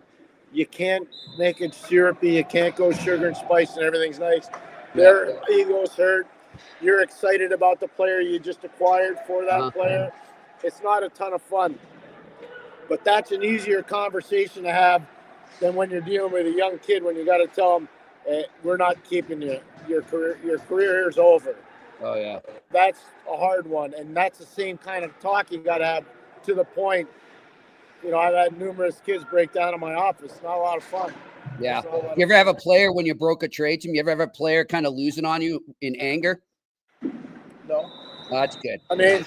You can't make it syrupy. You can't go sugar and spice and everything's nice. Their egos hurt. You're excited about the player you just acquired for that player. It's not a ton of fun. But that's an easier conversation to have than when you're dealing with a young kid when you got to tell them, hey, we're not keeping you. Your career here is over. Oh, yeah. That's a hard one. And that's the same kind of talk you got to have to the point. You know, I've had numerous kids break down in my office. It's not a lot of fun. Yeah. You ever have a player when you broke a trade to him? You ever have a player kind of losing on you in anger? No. Oh, that's good. I mean,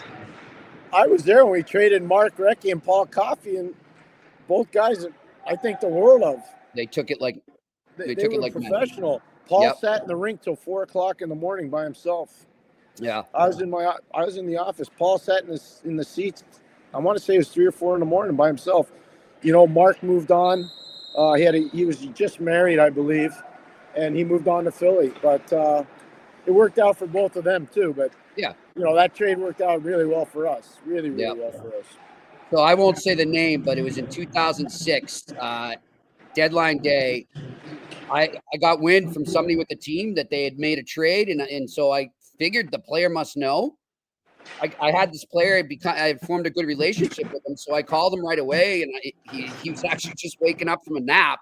I was there when we traded Mark Recchi and Paul Coffey, and both guys I think the world of. They took it like they took it like professional. Men. Paul sat in the rink till 4:00 in the morning by himself. Yeah. I was in the office. Paul sat in the seats. I want to say it was 3 or 4 in the morning by himself. You know, Mark moved on. He was just married, I believe, and he moved on to Philly. But it worked out for both of them too. But yeah, you know, that trade worked out really well for us. Really well for us. So I won't say the name, but it was in 2006, deadline day. I got wind from somebody with the team that they had made a trade, and so I figured the player must know. I had this player. I had formed a good relationship with him, so I called him right away, and he was actually just waking up from a nap.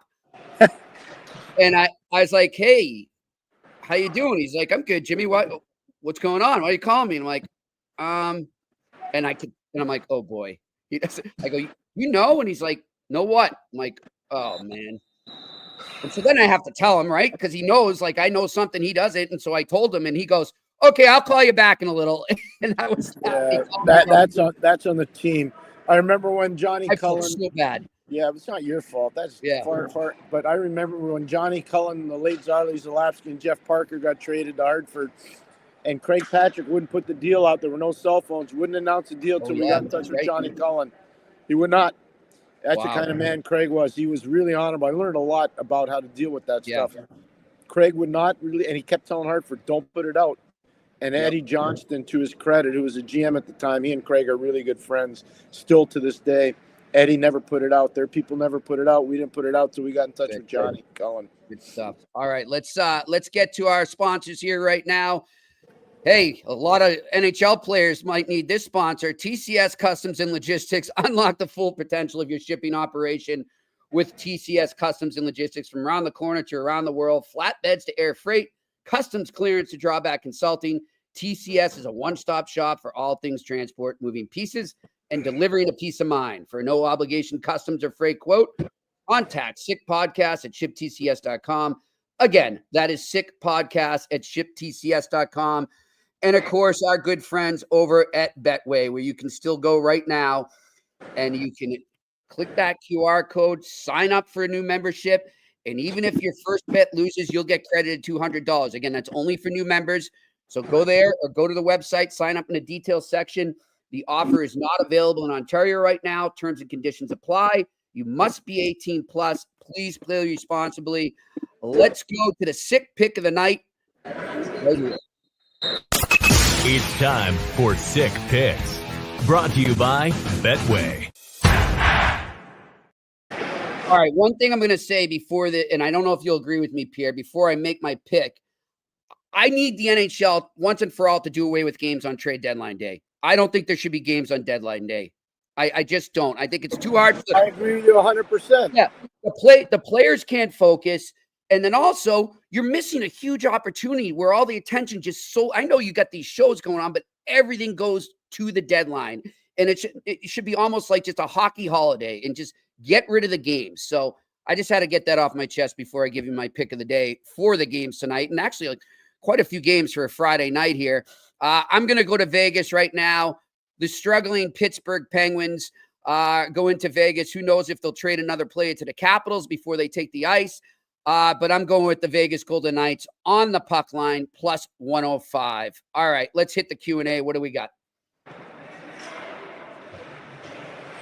And I was like, "Hey, how you doing?" He's like, "I'm good, Jimmy. What's going on? Why are you calling me?" And I'm like, and I'm like, "Oh boy." I go, "You know?" And he's like, "Know what?" I'm like, "Oh man." And so then I have to tell him, right? Because he knows, like, I know something he doesn't, and so I told him, and he goes, "Okay, I'll call you back in a little." And that was that's on the team. I remember when Johnny Cullen. So bad. Yeah, it's not your fault. That's far. But I remember when Johnny Cullen, the late Zarley Zalapsky, and Jeff Parker got traded to Hartford, and Craig Patrick wouldn't put the deal out. There were no cell phones. Wouldn't announce the deal until we got in touch with Johnny Cullen. He would not. That's the kind of man Craig was. He was really honorable. I learned a lot about how to deal with that stuff. Craig would not really, and he kept telling Hartford, "Don't put it out." And Eddie Johnston, to his credit, who was a GM at the time, he and Craig are really good friends still to this day. Eddie never put it out. Their people never put it out. We didn't put it out, so we got in touch with Johnny Cullen. Good stuff. All right, let's get to our sponsors here right now. Hey, a lot of NHL players might need this sponsor, TCS Customs and Logistics. Unlock the full potential of your shipping operation with TCS Customs and Logistics. From around the corner to around the world, flatbeds to air freight, customs clearance to drawback consulting. TCS is a one-stop shop for all things transport, moving pieces, and delivering a peace of mind. For no obligation customs or freight quote, contact sickpodcast at shiptcs.com. Again, that is sickpodcast at shiptcs.com. And of course, our good friends over at Betway, where you can still go right now and you can click that QR code, sign up for a new membership. And even if your first bet loses, you'll get credited $200. Again, that's only for new members. So go there or go to the website, sign up in the details section. The offer is not available in Ontario right now. Terms and conditions apply. You must be 18 plus. Please play responsibly. Let's go to the sick pick of the night. Right here. It's time for Sick Picks. Brought to you by Betway. All right, one thing I'm going to say before and I don't know if you'll agree with me, Pierre, before I make my pick, I need the NHL once and for all to do away with games on trade deadline day. I don't think there should be games on deadline day. I just don't. I think it's too hard. I agree with you 100%. Yeah, the players can't focus. And then also, you're missing a huge opportunity where all the attention I know you got these shows going on, but everything goes to the deadline. And it should be almost like just a hockey holiday and just get rid of the games. So I just had to get that off my chest before I give you my pick of the day for the games tonight. And actually, like, quite a few games for a Friday night here. I'm going to go to Vegas right now. The struggling Pittsburgh Penguins go into Vegas. Who knows if they'll trade another player to the Capitals before they take the ice. But I'm going with the Vegas Golden Knights on the puck line plus 105. All right, let's hit the Q&A. What do we got?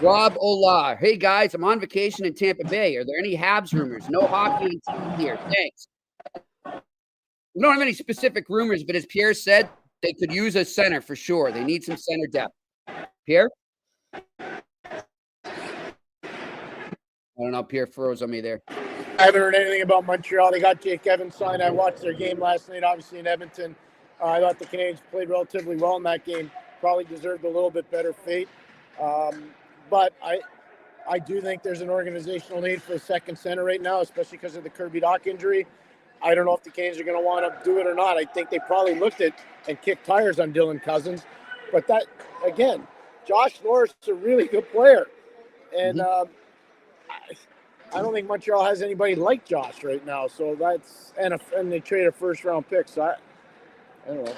Rob Olar. Hey, guys, I'm on vacation in Tampa Bay. Are there any Habs rumors? No hockey on TV here. Thanks. We don't have any specific rumors, but as Pierre said, they could use a center for sure. They need some center depth. Pierre? I don't know. Pierre froze on me there. I haven't heard anything about Montreal. They got Jake Evans signed. I watched their game last night, obviously in Edmonton. I thought the Canadiens played relatively well in that game. Probably deserved a little bit better fate. But I do think there's an organizational need for a second center right now, especially because of the Kirby Dach injury. I don't know if the Canes are going to want to do it or not. I think they probably looked at and kicked tires on Dylan Cousins. But that, again, Josh Norris is a really good player. And I don't think Montreal has anybody like Josh right now. So that's – and they trade a first-round pick. So I don't know.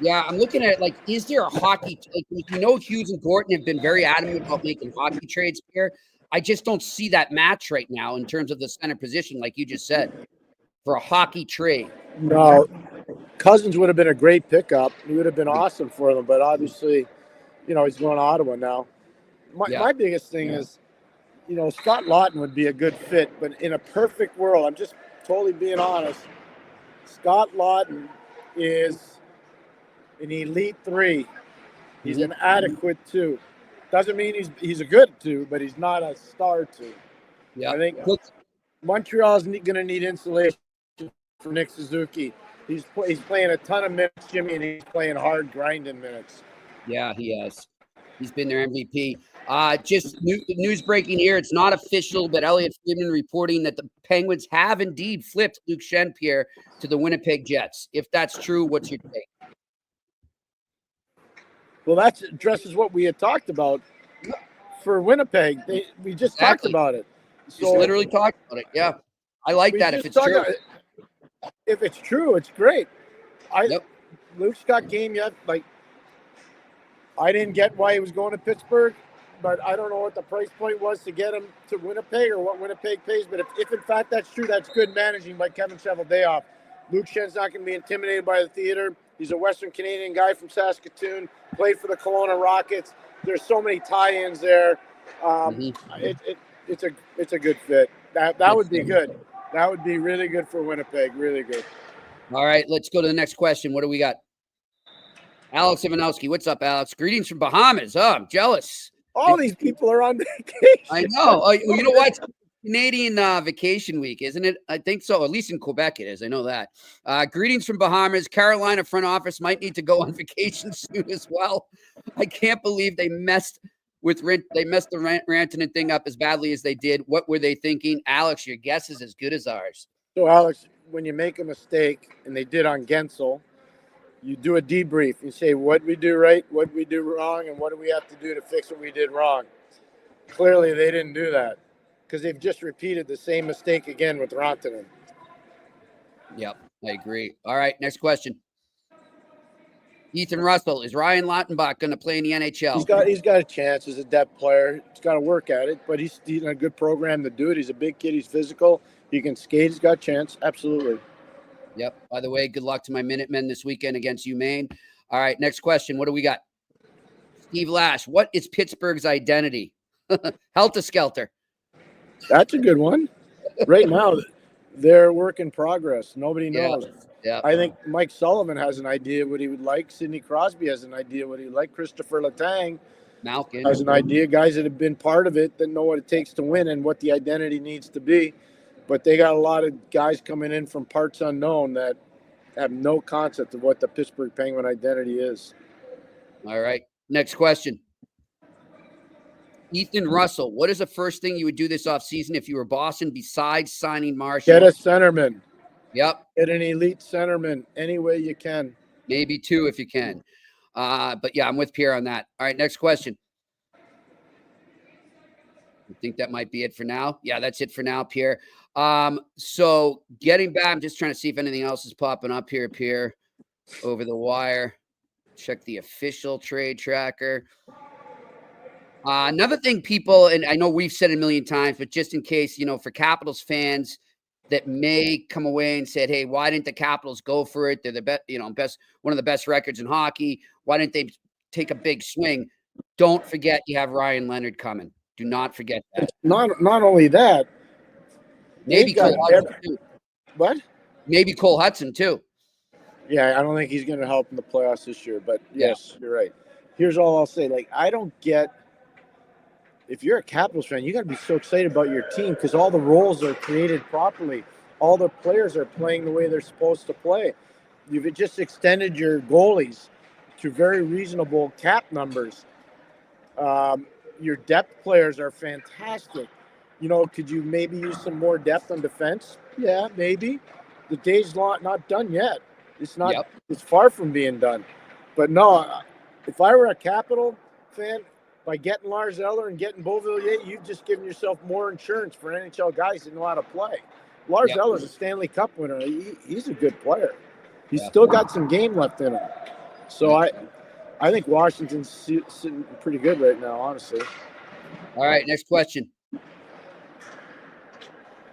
Yeah, I'm looking at it like, is there a hockey – like, Hughes and Gorton have been very adamant about making hockey trades here. I just don't see that match right now in terms of the center position, like you just said, for a hockey trade. No, Cousins would have been a great pickup. He would have been awesome for them. But obviously, he's going to Ottawa now. My biggest thing is, Scott Laughton would be a good fit. But in a perfect world, I'm just totally being honest, Scott Laughton is an elite 3. He's an adequate 2. Doesn't mean he's a good 2, but he's not a star 2. Yeah, I think Montreal's going to need insulation for Nick Suzuki. He's playing a ton of minutes, Jimmy, and he's playing hard, grinding minutes. Yeah, he has. He's been their MVP. Just news breaking here. It's not official, but Elliot Friedman reporting that the Penguins have indeed flipped Luc Pierre to the Winnipeg Jets. If that's true, what's your take? Well, that addresses what we had talked about for Winnipeg. We just talked about it. So, just literally talked about it. Yeah, I like that. If it's true, if it's true, it's great. Luke's got game yet. Like, I didn't get why he was going to Pittsburgh, but I don't know what the price point was to get him to Winnipeg or what Winnipeg pays. But if in fact that's true, that's good managing by Kevin Cheveldayoff. Luke Schenn's not going to be intimidated by the theater. He's a Western Canadian guy from Saskatoon, played for the Kelowna Rockets. There's so many tie-ins there. It's a good fit. That would be good. That would be really good for Winnipeg. Really good. All right, let's go to the next question. What do we got? Alex Ivanowski. What's up, Alex? Greetings from Bahamas. Oh, I'm jealous. All these people are on vacation. I know. You know what? Canadian vacation week, isn't it? I think so. At least in Quebec it is. I know that. Greetings from Bahamas. Carolina front office might need to go on vacation soon as well. I can't believe they messed the Rantanen thing up as badly as they did. What were they thinking? Alex, your guess is as good as ours. So, Alex, when you make a mistake, and they did on Gensel, you do a debrief. You say, what we do right, what we do wrong, and what do we have to do to fix what we did wrong? Clearly, they didn't do that because they've just repeated the same mistake again with Rantanen. Yep, I agree. All right, next question. Ethan Russell, is Ryan Lautenbach going to play in the NHL? He's got a chance as a depth player. He's got to work at it, but he's in a good program to do it. He's a big kid. He's physical. He can skate. He's got a chance. Absolutely. Yep. By the way, good luck to my Minutemen this weekend against UMaine. All right, next question. What do we got? Steve Lash, what is Pittsburgh's identity? Helter-skelter. That's a good one. Right now, they're work in progress. Nobody knows. Yeah. I think Mike Sullivan has an idea what he would like. Sidney Crosby has an idea what he'd like. Christopher Letang Malkin has an idea. Guys that have been part of it that know what it takes to win and what the identity needs to be. But they got a lot of guys coming in from parts unknown that have no concept of what the Pittsburgh Penguin identity is. All right. Next question. Ethan Russell, what is the first thing you would do this offseason if you were Boston besides signing Marshall? Get a centerman. Yep. Get an elite centerman any way you can. Maybe 2 if you can. But yeah, I'm with Pierre on that. All right, next question. I think that might be it for now. Yeah, that's it for now, Pierre. So getting back, I'm just trying to see if anything else is popping up here, Pierre, over the wire. Check the official trade tracker. Another thing, people, and I know we've said it a million times, but just in case, for Capitals fans, that may come away and said, hey, why didn't the Capitals go for it? They're the best, one of the best records in hockey. Why didn't they take a big swing? Don't forget you have Ryan Leonard coming. Do not forget that. Not only that, maybe Cole Hudson too. What? Maybe Cole Hudson too. Yeah, I don't think he's going to help in the playoffs this year. But yes, you're right. Here's all I'll say. Like, I don't get. If you're a Capitals fan, you got to be so excited about your team because all the roles are created properly. All the players are playing the way they're supposed to play. You've just extended your goalies to very reasonable cap numbers. Your depth players are fantastic. Could you maybe use some more depth on defense? Yeah, maybe. The day's not done yet. It's not. Yep. It's far from being done. But no, if I were a Capital fan, by getting Lars Eller and getting Beauvillier, you've just given yourself more insurance for NHL guys that know how to play. Lars Eller's a Stanley Cup winner. He's a good player. He's still got some game left in him. So I think Washington's sitting pretty good right now, honestly. All right, next question.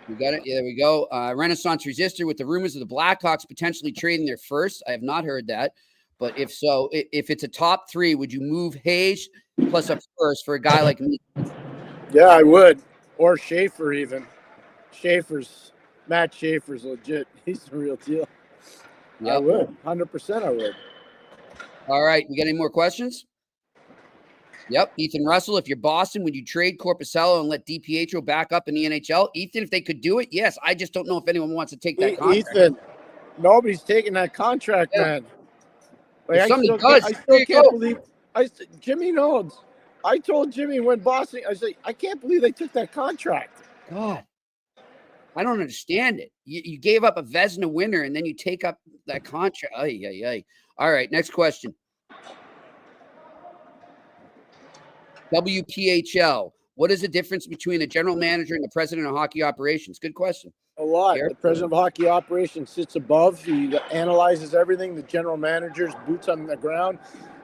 We got it. Yeah, there we go. Renaissance Resistor with the rumors of the Blackhawks potentially trading their first. I have not heard that. But if so, if it's a top 3, would you move Hayes plus a first for a guy like me? Yeah, I would. Or Schaefer even. Matt Schaefer's legit. He's the real deal. Yep. I would. 100% I would. All right. We got any more questions? Yep. Ethan Russell, if you're Boston, would you trade Korpisalo and let DiPietro back up in the NHL? Ethan, if they could do it, yes. I just don't know if anyone wants to take that contract. Ethan, nobody's taking that contract, man. Like, I still can't believe Jimmy knows. I told Jimmy when Boston, I said, I can't believe they took that contract. God, I don't understand it. You gave up a Vezina winner and then you take up that contract. All right, next question. WPHL. What is the difference between the general manager and the president of hockey operations? Good question. A lot. Pierre? The president of hockey operations sits above. He analyzes everything. The general manager's boots on the ground.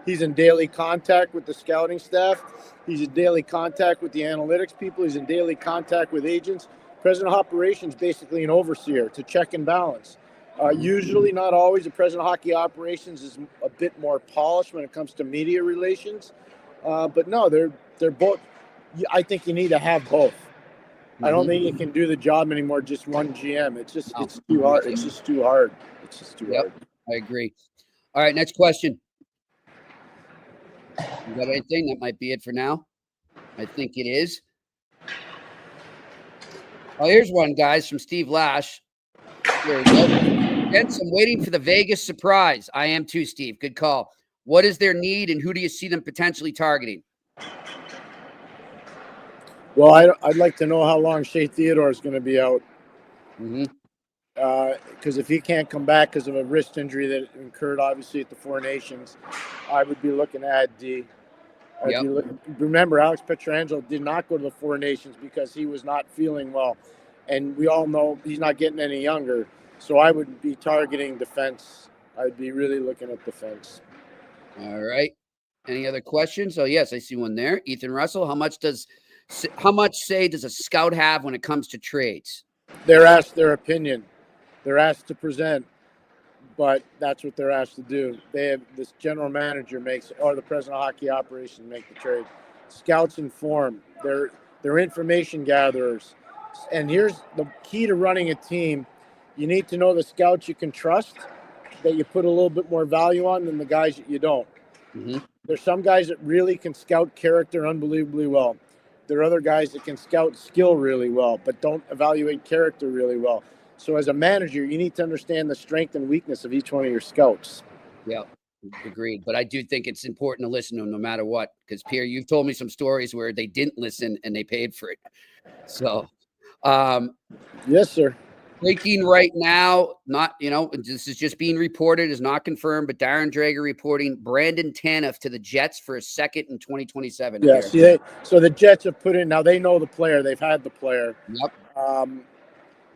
He's in daily contact with the scouting staff. He's in daily contact with the analytics people. He's in daily contact with agents. President of operations, basically an overseer to check and balance. Usually, not always, the president of hockey operations is a bit more polished when it comes to media relations. But no, they're both. I think you need to have both. I don't think you can do the job anymore, just one GM. It's too hard. It's just too hard. Hard. I agree. All right, next question. You got anything? That might be it for now. I think it is. Oh, here's one, guys, from Steve Lash. There we go. Gents, I'm waiting for the Vegas surprise. I am too, Steve. Good call. What is their need, and who do you see them potentially targeting? Well, I'd like to know how long Shea Theodore is going to be out. Because if he can't come back because of a wrist injury that occurred, obviously, at the Four Nations, I would be looking at D. Remember, Alex Pietrangelo did not go to the Four Nations because he was not feeling well. And we all know he's not getting any younger. So I would be targeting defense. I'd be really looking at defense. All right. Any other questions? Oh, yes, I see one there. Ethan Russell, how much say does a scout have when it comes to trades? They're asked their opinion. They're asked to present, but that's what they're asked to do. They have this general manager or the president of hockey operations make the trade. Scouts inform. They're information gatherers. And here's the key to running a team. You need to know the scouts you can trust, that you put a little bit more value on than the guys that you don't. There's some guys that really can scout character unbelievably well. There are other guys that can scout skill really well, but don't evaluate character really well. So as a manager, you need to understand the strength and weakness of each one of your scouts. Yeah, agreed. But I do think it's important to listen to them no matter what. Because, Pierre, you've told me some stories where they didn't listen and they paid for it. So, yes, sir. Breaking right now, this is just being reported, is not confirmed, but Darren Drager reporting Brandon Tanev to the Jets for a second in 2027. Yeah, so the Jets have put in, now they know the player, they've had the player. Yep.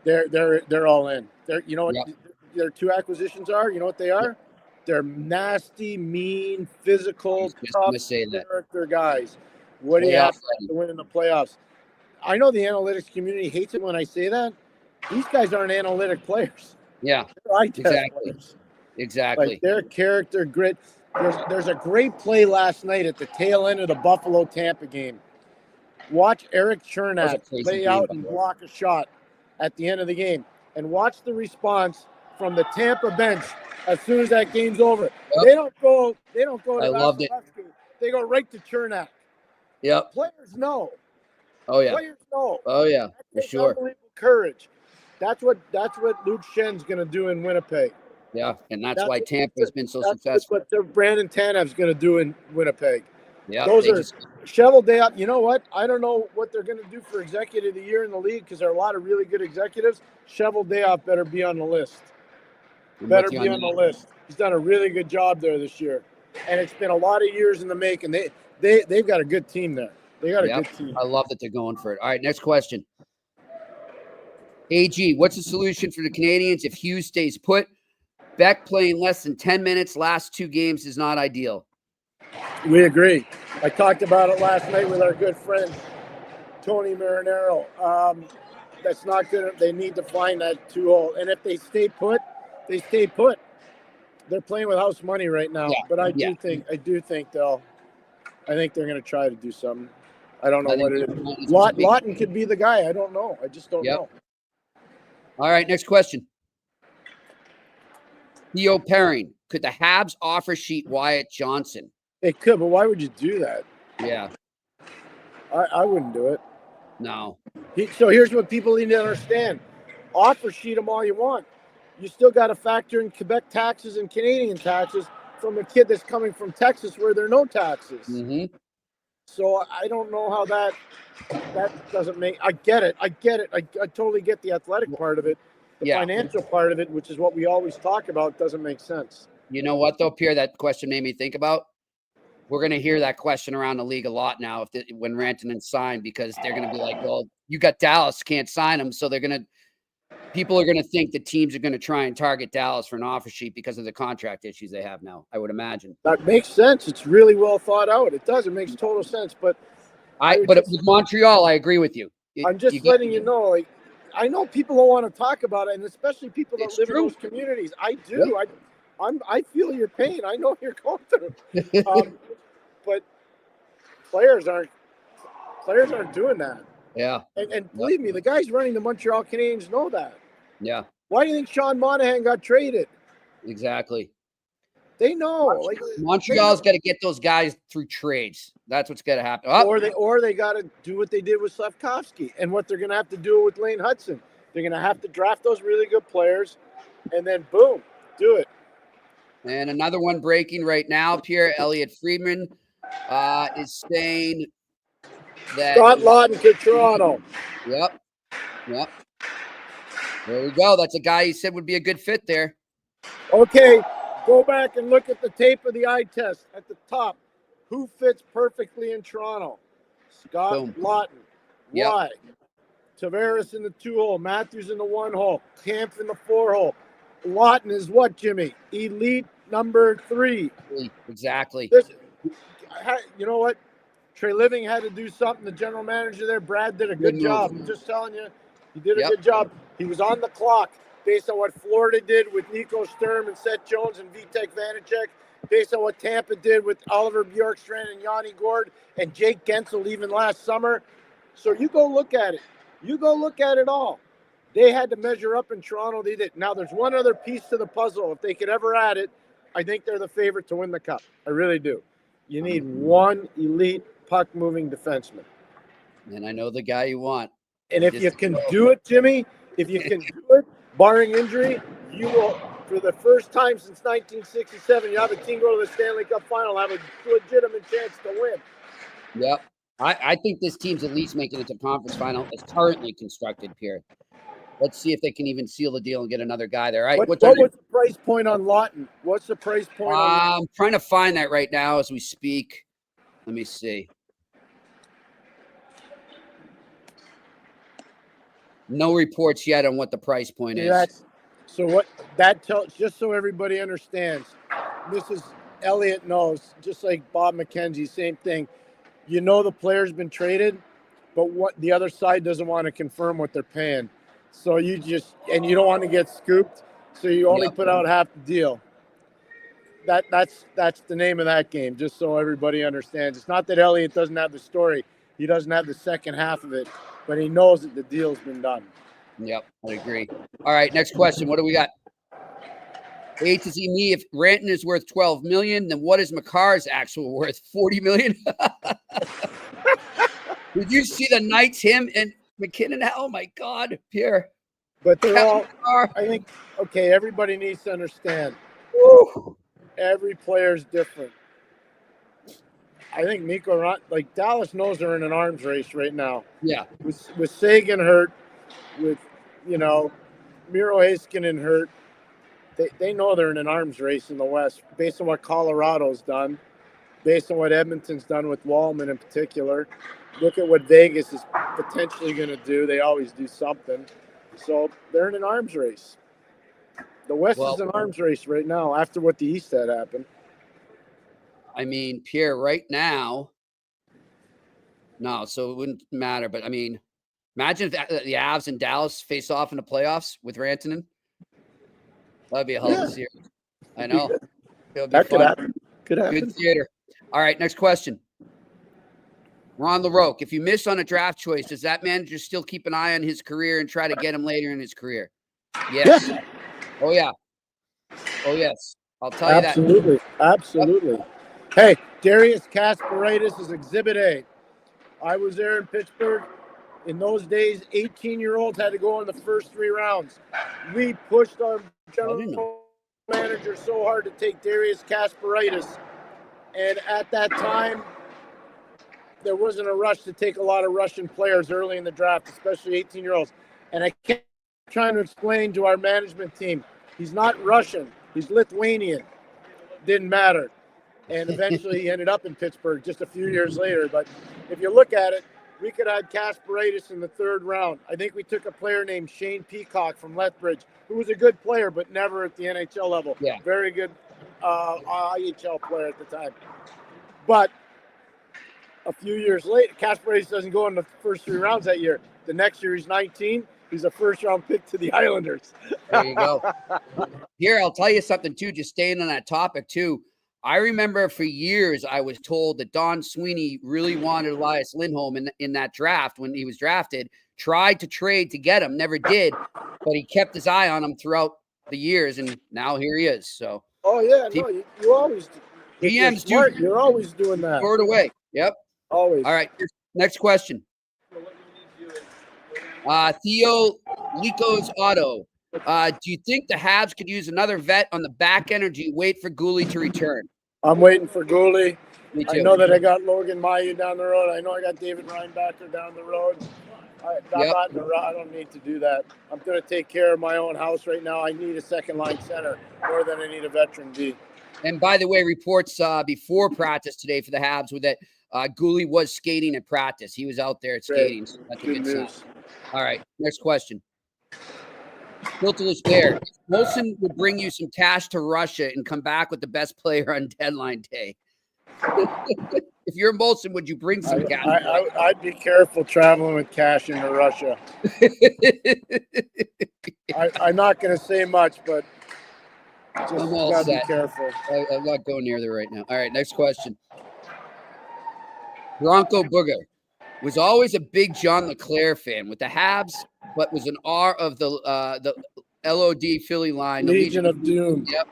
They're all in. Their two acquisitions are, you know what they are? Yep. They're nasty, mean, physical, tough character guys. What do you have to win in the playoffs? I know the analytics community hates it when I say that. These guys aren't analytic players. Yeah, They're eye test exactly. players. Exactly. Like their character, grit. There's a great play last night at the tail end of the Buffalo-Tampa game. Watch Eric Chernak lay out and block a shot at the end of the game. And watch the response from the Tampa bench as soon as that game's over. Yep. They don't go to I loved it. They go right to Chernak. Yep. Players know. Oh yeah. Players know. Oh yeah, for sure. Unbelievable courage. That's what Luke Schen's going to do in Winnipeg. Yeah, and that's why Tampa has been so successful. That's what Brandon Tanev's going to do in Winnipeg. Yeah, those are shovel day up. You know what? I don't know what they're going to do for executive of the year in the league because there are a lot of really good executives. Shovel day off better be on the list. Better be on the list. He's done a really good job there this year, and it's been a lot of years in the making. They've got a good team there. They got a good team. I love that they're going for it. All right, next question. AG, what's the solution for the Canadians if Hughes stays put? Beck playing less than 10 minutes last 2 games is not ideal. We agree. I talked about it last night with our good friend, Tony Marinaro. That's not good. They need to find that 2-hole. And if they stay put, they stay put. They're playing with house money right now. Yeah. But I do think I think they're going to try to do something. I don't know what it is. Laughton could be the guy. I don't know. I just don't know. All right, next question. Theo Perring, could the Habs offer sheet Wyatt Johnson? It could, but why would you do that? Yeah. I wouldn't do it. No. So here's what people need to understand. Offer sheet them all you want. You still got to factor in Quebec taxes and Canadian taxes from a kid that's coming from Texas where there are no taxes. Mm-hmm. So I don't know how that doesn't make – I get it. I totally get the athletic part of it. The financial part of it, which is what we always talk about, doesn't make sense. You know what, though, Pierre, that question made me think about? We're going to hear that question around the league a lot now when Rantanen signed because they're going to be like, well, you got Dallas, can't sign him. So people are going to think the teams are going to try and target Dallas for an offer sheet because of the contract issues they have now, I would imagine. That makes sense. It's really well thought out. It does. It makes total sense. But with Montreal, I agree with you. I'm just letting you know, like, I know people don't want to talk about it, and especially people that live in those communities. I do. Yep. I feel your pain. I know you're going through. But players aren't doing that. Yeah. And believe me, the guys running the Montreal Canadiens know that. Yeah. Why do you think Sean Monahan got traded? Exactly. They know. Montreal's got to get those guys through trades. That's what's got to happen. Or they got to do what they did with Slavkovsky and what they're going to have to do with Lane Hudson. They're going to have to draft those really good players, and then boom, do it. And another one breaking right now, Pierre. Elliot Friedman is saying that Scott Laughton to Toronto. Yep. There we go. That's a guy he said would be a good fit there. Okay, go back and look at the tape of the eye test at the top. Who fits perfectly in Toronto? Scott Laughton. Yep. Why? Tavares in the 2-hole, Matthews in the 1-hole, Kampf in the 4-hole. Laughton is what, Jimmy? Elite number 3. Exactly. You know what? Trey Living had to do something. The general manager there, Brad, did a good job. I'm just telling you, he did a good job. He was on the clock based on what Florida did with Nico Sturm and Seth Jones and Vitek Vanacek, based on what Tampa did with Oliver Bjorkstrand and Yanni Gord and Jake Gensel even last summer. So you go look at it. You go look at it all. They had to measure up in Toronto. They did. Now, there's one other piece to the puzzle. If they could ever add it, I think they're the favorite to win the Cup. I really do. You need one elite puck-moving defenseman. And I know the guy you want. And if you can do it, Jimmy, if you can do it, barring injury, you will, for the first time since 1967, you have a team go to the Stanley Cup Final, have a legitimate chance to win. Yep. I think this team's at least making it to conference final as currently constructed, Pierre. Let's see if they can even seal the deal and get another guy there. All right. What was the price point on Laughton? What's the price point on Laughton? I'm trying to find that right now as we speak. Let me see. No reports yet on what the price point is. So what that tells, just so everybody understands, this is Elliott knows, just like Bob McKenzie, same thing. You know the player's been traded, but what the other side doesn't want to confirm what they're paying. So you don't want to get scooped, so you only put out half the deal. That's the name of that game, just so everybody understands. It's not that Elliott doesn't have the story. He doesn't have the second half of it, but he knows that the deal's been done. Yep, I agree. All right, next question. What do we got? Hate to see me. If Rantanen is worth $12 million, then what is McGuire's actual worth? $40 million? Did you see the Knights, him and McKinnon? Oh my God, Pierre. But they're all, I think, okay, everybody needs to understand. Woo. Every player's different. I think Mikko, like Dallas knows they're in an arms race right now. Yeah. With Sagan hurt, with, Miro Heiskanen hurt, they know they're in an arms race in the West based on what Colorado's done, based on what Edmonton's done with Wallman in particular. Look at what Vegas is potentially going to do. They always do something. So they're in an arms race. The West is an arms race right now after what the East had happened. I mean, Pierre, right now, no, so it wouldn't matter. But, I mean, imagine if the Avs and Dallas face off in the playoffs with Rantanen. That would be a hell of a series. I know. That could happen. Could happen. Good theater. All right, next question. Ron LaRoque, if you miss on a draft choice, does that manager still keep an eye on his career and try to get him later in his career? Yes. Yeah. Oh, yeah. Oh, yes. I'll tell you that. Absolutely. Absolutely. Hey, Darius Kasparaitis is Exhibit A. I was there in Pittsburgh. In those days, 18-year-olds had to go in the first 3 rounds. We pushed our general manager so hard to take Darius Kasparaitis. And at that time, there wasn't a rush to take a lot of Russian players early in the draft, especially 18-year-olds. And I kept trying to explain to our management team, he's not Russian. He's Lithuanian. Didn't matter. And eventually he ended up in Pittsburgh just a few years later. But if you look at it, we could have Kasparaitis in the 3rd round. I think we took a player named Shane Peacock from Lethbridge, who was a good player, but never at the NHL level. Yeah. Very good IHL player at the time. But a few years later, Kasparaitis doesn't go in the first 3 rounds that year. The next year, he's 19. He's a first-round pick to the Islanders. There you go. Here, I'll tell you something, too, just staying on that topic, too. I remember for years I was told that Don Sweeney really wanted Elias Lindholm in that draft when he was drafted, tried to trade to get him, never did, but he kept his eye on him throughout the years, and now here he is. So, oh, yeah, no, you always – GMs you're always doing that. Throw it away. Yep. Always. All right, next question. Theo Lico's Auto. Do you think the Habs could use another vet on the back end, or do you wait for Gouli to return? I'm waiting for Gouli. Me too. I know that I got Logan Mailloux down the road. I know I got David Reinbacher down the road. I don't need to do that. I'm going to take care of my own house right now. I need a second-line center more than I need a veteran D. And by the way, reports before practice today for the Habs were that Gouli was skating at practice. He was out there skating. So that's a good sign. All right, next question. Filterless Bear. If Molson would bring you some cash to Russia and come back with the best player on deadline day. If you're Molson, would you bring some cash? I'd be careful traveling with cash into Russia. I'm not going to say much, but just gotta be careful. I'm not going near there right now. All right, next question. Bronco Booger was always a big John LeClair fan with the Habs, but was an R of the LOD Philly line. Legion of Doom. Yep.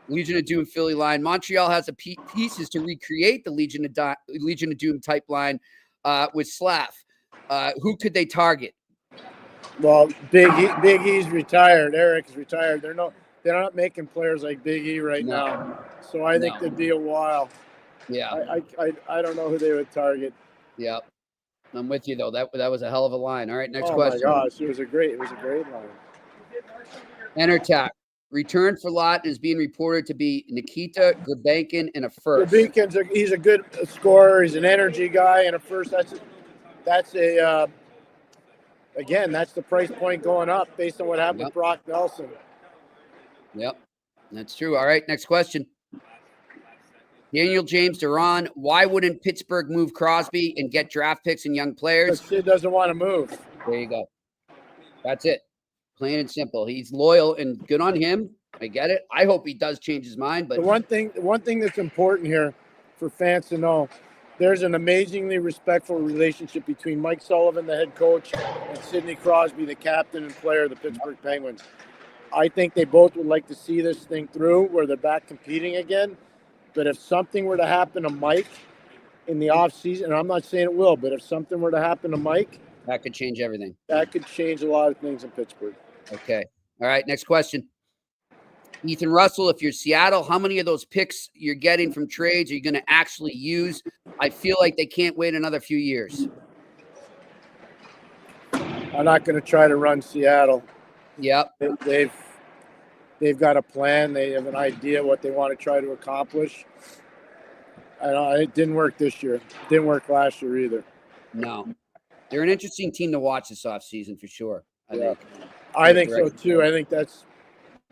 Legion of Doom Philly line. Montreal has the pieces to recreate the Legion of Doom type line with Slav. Who could they target? Well, Big E's retired. Eric's retired. They're not making players like Big E right now. So I think there'd be a while. Yeah. I don't know who they would target. Yeah. I'm with you though. That was a hell of a line. All right, next question. Oh my gosh, it was a great line. Enertac. Return for Lot is being reported to be Nikita Grabenkin and a first. Grabenkin's he's a good scorer. He's an energy guy and a first. That's the price point going up based on what happened with Brock Nelson. Yep, that's true. All right, next question. Daniel James Duran, why wouldn't Pittsburgh move Crosby and get draft picks and young players? Because Sid doesn't want to move. There you go. That's it. Plain and simple. He's loyal and good on him. I get it. I hope he does change his mind. But the one thing that's important here for fans to know, there's an amazingly respectful relationship between Mike Sullivan, the head coach, and Sidney Crosby, the captain and player of the Pittsburgh Penguins. I think they both would like to see this thing through where they're back competing again. But if something were to happen to Mike in the offseason, and I'm not saying it will, but if something were to happen to Mike, that could change everything. That could change a lot of things in Pittsburgh. Okay. All right. Next question. Ethan Russell, if you're Seattle, how many of those picks you're getting from trades are you going to actually use? I feel like they can't wait another few years. I'm not going to try to run Seattle. Yep. They've got a plan. They have an idea what they want to try to accomplish. It didn't work this year. It didn't work last year either. No. They're an interesting team to watch this offseason for sure. I think so too. I think that's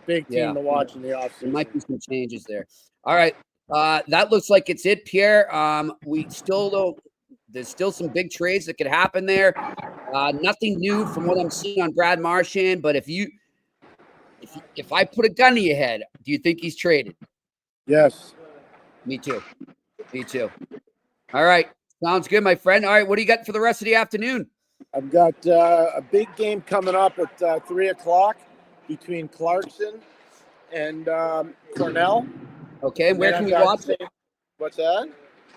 a big team to watch in the offseason. There might be some changes there. All right. That looks like it's it, Pierre. We still don't. There's still some big trades that could happen there. Nothing new from what I'm seeing on Brad Marchand. But if I put a gun to your head, do you think he's traded? Yes. Me too. All right. Sounds good, my friend. All right. What do you got for the rest of the afternoon? I've got a big game coming up at 3:00 between Clarkson and Cornell. Okay. And where can we watch it? What's that?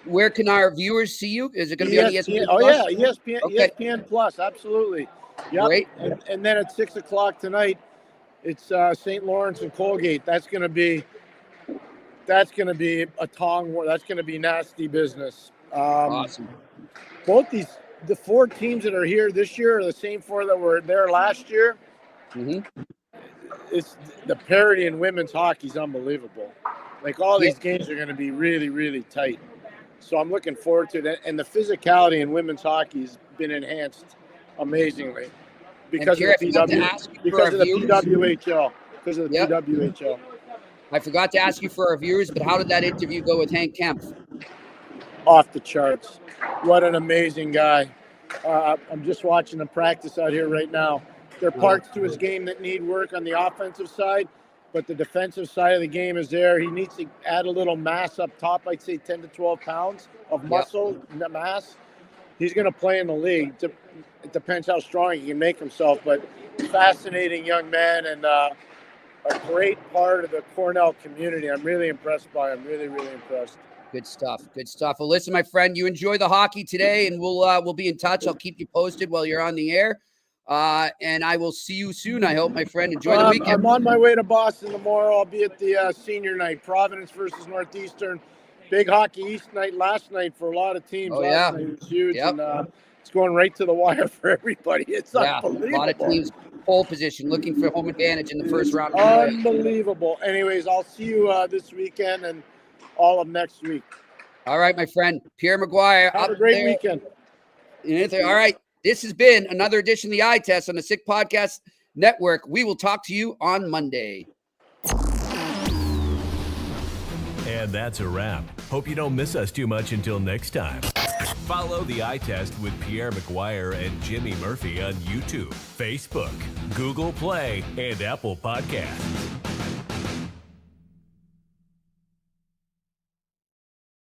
Where can our viewers see you? Is it going to be on ESPN? Oh, Plus? yeah. ESPN, Okay. ESPN Plus. Absolutely. Yep. Great. And then at 6:00 tonight, it's St. Lawrence and Colgate. That's going to be a tong war. That's going to be nasty business. Awesome. Both the four teams that are here this year are the same four that were there last year. Mm-hmm. It's the parity in women's hockey is unbelievable. Like all these games are going to be really, really tight. So I'm looking forward to it. And the physicality in women's hockey has been enhanced amazingly because of the PWHL. Because of the PWHL. I forgot to ask you for our viewers, but how did that interview go with Hank Kempf? Off the charts. What an amazing guy. I'm just watching him practice out here right now. There are parts to his game that need work on the offensive side, but the defensive side of the game is there. He needs to add a little mass up top, I'd say 10 to 12 pounds of muscle mass. He's going to play in the league. It depends how strong he can make himself, but fascinating young man and a great part of the Cornell community. I'm really impressed by him. Really, really impressed. Good stuff. Well, listen, my friend, you enjoy the hockey today, and we'll be in touch. I'll keep you posted while you're on the air, and I will see you soon. I hope, my friend. Enjoy the weekend. I'm on my way to Boston tomorrow. I'll be at the senior night, Providence versus Northeastern. Big Hockey East night last night for a lot of teams. Last night. It was huge, and it's going right to the wire for everybody. It's unbelievable. A lot of teams pole position, looking for home advantage in the first round. Unbelievable. Anyways, I'll see you this weekend and all of next week. All right, my friend. Pierre McGuire. Have a great weekend. All right. This has been another edition of the Eye Test on the Sick Podcast Network. We will talk to you on Monday. And that's a wrap. Hope you don't miss us too much until next time. Follow the Eye Test with Pierre McGuire and Jimmy Murphy on YouTube, Facebook, Google Play, and Apple Podcasts.